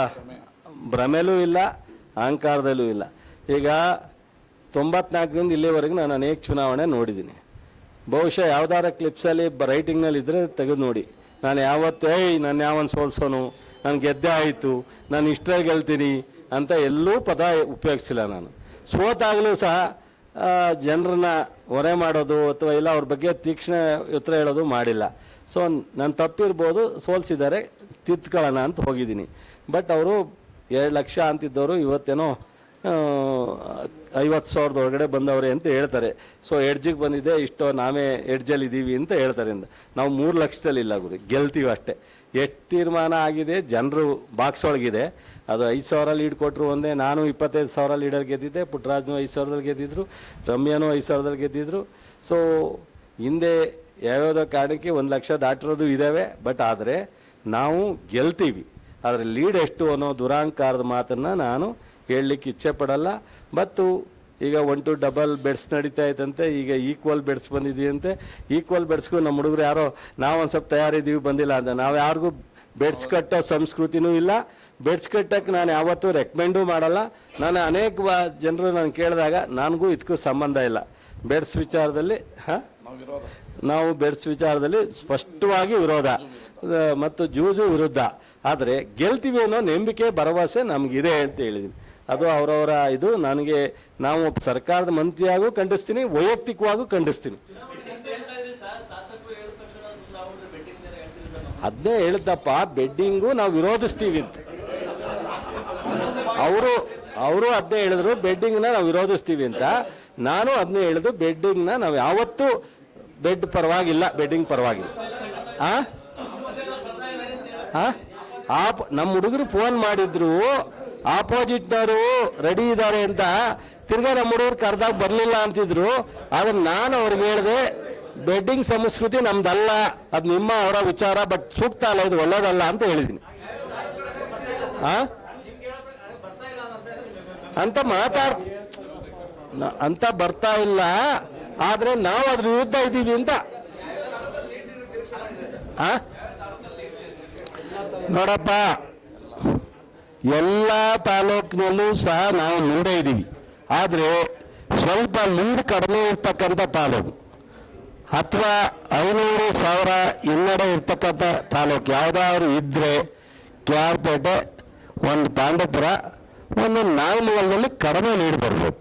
B: ಭ್ರಮೆಲೂ ಇಲ್ಲ, ಅಹಂಕಾರದಲ್ಲೂ ಇಲ್ಲ. ಈಗ 94ರಿಂದ ಇಲ್ಲಿವರೆಗೆ ನಾನು ಅನೇಕ ಚುನಾವಣೆ ನೋಡಿದ್ದೀನಿ. ಬಹುಶಃ ಯಾವ್ದಾರ ಕ್ಲಿಪ್ಸಲ್ಲಿ ರೈಟಿಂಗ್ನಲ್ಲಿ ಇದ್ದರೆ ತೆಗೆದು ನೋಡಿ. ನಾನು ಯಾವತ್ತೂ ನಾನು ಯಾವನ್ ಸೋಲ್ಸೋನು, ನಾನು ಗೆದ್ದೆ ಆಯಿತು, ನಾನು ಇಷ್ಟೇ ಗೆಲ್ತೀನಿ ಅಂತ ಎಲ್ಲೂ ಪದ ಉಪಯೋಗಿಸಿಲ್ಲ. ನಾನು ಸೋತಾಗಲೂ ಸಹ ಜನರನ್ನ ಹೊರೆ ಮಾಡೋದು ಅಥವಾ ಇಲ್ಲ ಅವ್ರ ಬಗ್ಗೆ ತೀಕ್ಷ್ಣ ಉತ್ತರ ಹೇಳೋದು ಮಾಡಿಲ್ಲ. ಸೊ ನಾನು ತಪ್ಪಿರ್ಬೋದು, ಸೋಲ್ಸಿದ್ದಾರೆ, ತಿದ್ಕೊಳ್ಳೋಣ ಅಂತ ಹೋಗಿದ್ದೀನಿ. ಬಟ್ ಅವರು 2 ಲಕ್ಷ ಅಂತಿದ್ದವರು ಇವತ್ತೇನೋ 50,000 ಒಳಗಡೆ ಬಂದವ್ರೆ ಅಂತ ಹೇಳ್ತಾರೆ. ಸೊ ಎಡ್ಜಿಗೆ ಬಂದಿದೆ, ಇಷ್ಟೋ ನಾವೇ ಎಡ್ಜಲ್ಲಿ ಇದ್ದೀವಿ ಅಂತ ಹೇಳ್ತಾರೆ. ನಾವು 3 ಲಕ್ಷದಲ್ಲಿ ಇಲ್ಲ ಗುರಿ, ಗೆಲ್ತೀವಿ ಅಷ್ಟೇ. ಎಷ್ಟು ತೀರ್ಮಾನ ಆಗಿದೆ, ಜನರು ಬಾಕ್ಸ್ ಒಳಗಿದೆ. ಅದು 5,000 ಲೀಡ್ ಕೊಟ್ಟರು ಒಂದೇ. ನಾನು 25,000 ಲೀಡರ್ ಗೆದ್ದಿದ್ದೆ, ಪುಟ್ಟರಾಜ್ನು 5,000ದಲ್ಲಿ ಗೆದ್ದಿದ್ರು, ರಮ್ಯಾನು 5,000ದಲ್ಲಿ ಗೆದ್ದಿದ್ರು. ಸೊ ಹಿಂದೆ ಯಾವ್ಯಾವುದೋ ಕಾರಣಕ್ಕೆ 1 ಲಕ್ಷ ದಾಟಿರೋದು ಇದ್ದಾವೆ. ಬಟ್ ಆದರೆ ನಾವು ಗೆಲ್ತೀವಿ. ಆದರೆ ಲೀಡ್ ಎಷ್ಟು ಅನ್ನೋ ದುರಾಂಕಾರದ ಮಾತನ್ನು ನಾನು ಹೇಳಲಿಕ್ಕೆ ಇಚ್ಛೆ ಪಡಲ್ಲ. ಮತ್ತು ಈಗ 1 ಡಬಲ್ ಬೆಡ್ಸ್ ನಡೀತಾ ಇತ್ತಂತೆ, ಈಗ ಈಕ್ವಲ್ ಬೆಡ್ಸ್ ಬಂದಿದೆಯಂತೆ. ಈಕ್ವಲ್ ಬೆಡ್ಸ್ಗೂ ನಮ್ಮ ಹುಡುಗರು ಯಾರೋ ನಾವೊಂದು ಸ್ವಲ್ಪ ತಯಾರಿದ್ದೀವಿ ಬಂದಿಲ್ಲ ಅಂತ. ನಾವು ಯಾರಿಗೂ ಬೆಡ್ಸ್ ಕಟ್ಟೋ ಸಂಸ್ಕೃತಿನೂ ಇಲ್ಲ. ಬೆಡ್ಸ್ ಕಟ್ಟಕ್ಕೆ ನಾನು ಯಾವತ್ತೂ ರೆಕಮೆಂಡೂ ಮಾಡಲ್ಲ. ನಾನು ಅನೇಕ ಜನರು ನಾನು ಕೇಳಿದಾಗ ನನಗೂ ಇದಕ್ಕೂ ಸಂಬಂಧ ಇಲ್ಲ. ಬೆಡ್ಸ್ ವಿಚಾರದಲ್ಲಿ ನಾವು ಬೆಡ್ಸ್ ವಿಚಾರದಲ್ಲಿ ಸ್ಪಷ್ಟವಾಗಿ ವಿರೋಧ ಮತ್ತು ಜೂಜು ವಿರುದ್ಧ. ಆದರೆ ಗೆಲ್ತೀವಿ ಅನ್ನೋ ನಂಬಿಕೆ, ಭರವಸೆ ನಮಗಿದೆ ಅಂತ ಹೇಳಿದ್ದೀನಿ. ಅದು ಅವರವರ ಇದು. ನನಗೆ ನಾವು ಸರ್ಕಾರದ ಮಂತ್ರಿಯಾಗೂ ಖಂಡಿಸ್ತೀನಿ, ವೈಯಕ್ತಿಕವಾಗೂ ಖಂಡಿಸ್ತೀನಿ. ಅದನ್ನೇ ಹೇಳ್ದಪ್ಪ, ಬೆಡ್ಡಿಂಗು ನಾವು ವಿರೋಧಿಸ್ತೀವಿ ಅಂತ. ಅವರು ಅದನ್ನೇ ಹೇಳಿದ್ರು, ಬೆಡ್ಡಿಂಗ್ನ ನಾವು ವಿರೋಧಿಸ್ತೀವಿ ಅಂತ. ನಾನು ಅದನ್ನೇ ಹೇಳಿದ್ರು, ಬೆಡ್ಡಿಂಗ್ನ ನಾವು ಯಾವತ್ತೂ ಬೆಡ್ ಪರವಾಗಿಲ್ಲ, ಬೆಡ್ಡಿಂಗ್ ಪರವಾಗಿಲ್ಲ. ನಮ್ಮ ಹುಡುಗರು ಫೋನ್ ಮಾಡಿದ್ರು, ಆಪೋಸಿಟ್ನವರು ರೆಡಿ ಇದ್ದಾರೆ ಅಂತ. ತಿರ್ಗಾ ನಮ್ಮ ಹುಡುಗರು ಕರೆದಾಗ ಬರಲಿಲ್ಲ ಅಂತಿದ್ರು. ಆದ್ರೆ ನಾನು ಅವ್ರಿಗೆ ಹೇಳಿದೆ, ಬೆಡ್ಡಿಂಗ್ ಸಂಸ್ಕೃತಿ ನಮ್ದಲ್ಲ, ಅದು ನಿಮ್ಮ ಅವರ ವಿಚಾರ, ಬಟ್ ಸೂಕ್ತ ಅಲ್ಲ, ಇದು ಒಳ್ಳೇದಲ್ಲ ಅಂತ ಹೇಳಿದ್ದೀನಿ. ಅಂತ ಬರ್ತಾ ಇಲ್ಲ, ಆದ್ರೆ ನಾವು ಅದ್ರ ವಿರುದ್ಧ ಇದ್ದೀವಿ ಅಂತ. ನೋಡಪ್ಪ, ಎಲ್ಲ ತಾಲೂಕಿನಲ್ಲೂ ಸಹ ನಾವು ಮುಂದೆ ಇದ್ದೀವಿ. ಆದರೆ ಸ್ವಲ್ಪ ಲೀಡ್ ಕಡಿಮೆ ಇರ್ತಕ್ಕಂಥ ತಾಲೂಕು ಅಥವಾ 500,000 ಹಿನ್ನಡೆ ಇರ್ತಕ್ಕಂಥ ತಾಲೂಕು ಯಾವುದಾದ್ರು ಇದ್ದರೆ ಕ್ಯಾರ್ಪೇಟೆ, ಒಂದು ಪಾಂಡವಪುರ, ಒಂದು ನಾಗಮಂಗಲದಲ್ಲಿ ಕಡಿಮೆ ಲೀಡ್ ಬರ್ಬೋದು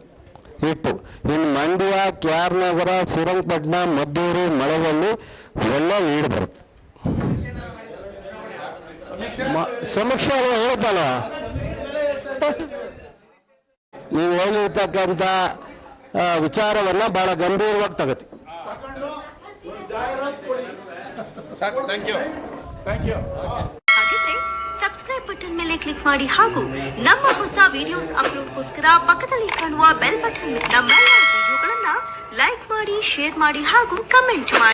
B: ಇಟ್ಟು. ಇನ್ನು ಮಂಡ್ಯ, KR ನಗರ, ಶ್ರೀರಂಗಪಟ್ಟಣ, ಮದ್ದೂರು, ಮಳವಳ್ಳಿ ಎಲ್ಲ ಲೀಡ್ ಬರುತ್ತೆ. ಸಮೀಕ್ಷೆ ಹೇಳ್ತಲ್ಲ, ನೀವು ಹೇಳಿರ್ತಕ್ಕಂಥ ವಿಚಾರವನ್ನ ಬಹಳ ಗಂಭೀರವಾಗಿ ತಗತಿ.
D: ಹಾಗಿದ್ರೆ ಸಬ್ಸ್ಕ್ರೈಬ್ ಬಟನ್ ಮೇಲೆ ಕ್ಲಿಕ್ ಮಾಡಿ ಹಾಗೂ ನಮ್ಮ ಹೊಸ ವಿಡಿಯೋಸ್ ಅಪ್ಲೋಡ್ಗೋಸ್ಕರ ಪಕ್ಕದಲ್ಲಿ ಕಾಣುವ ಬೆಲ್ ಬಟನ್ ನಮ್ಮೆಲ್ಲ ವಿಡಿಯೋಗಳನ್ನ ಲೈಕ್ ಮಾಡಿ, ಶೇರ್ ಮಾಡಿ ಹಾಗೂ ಕಮೆಂಟ್ ಮಾಡಿ.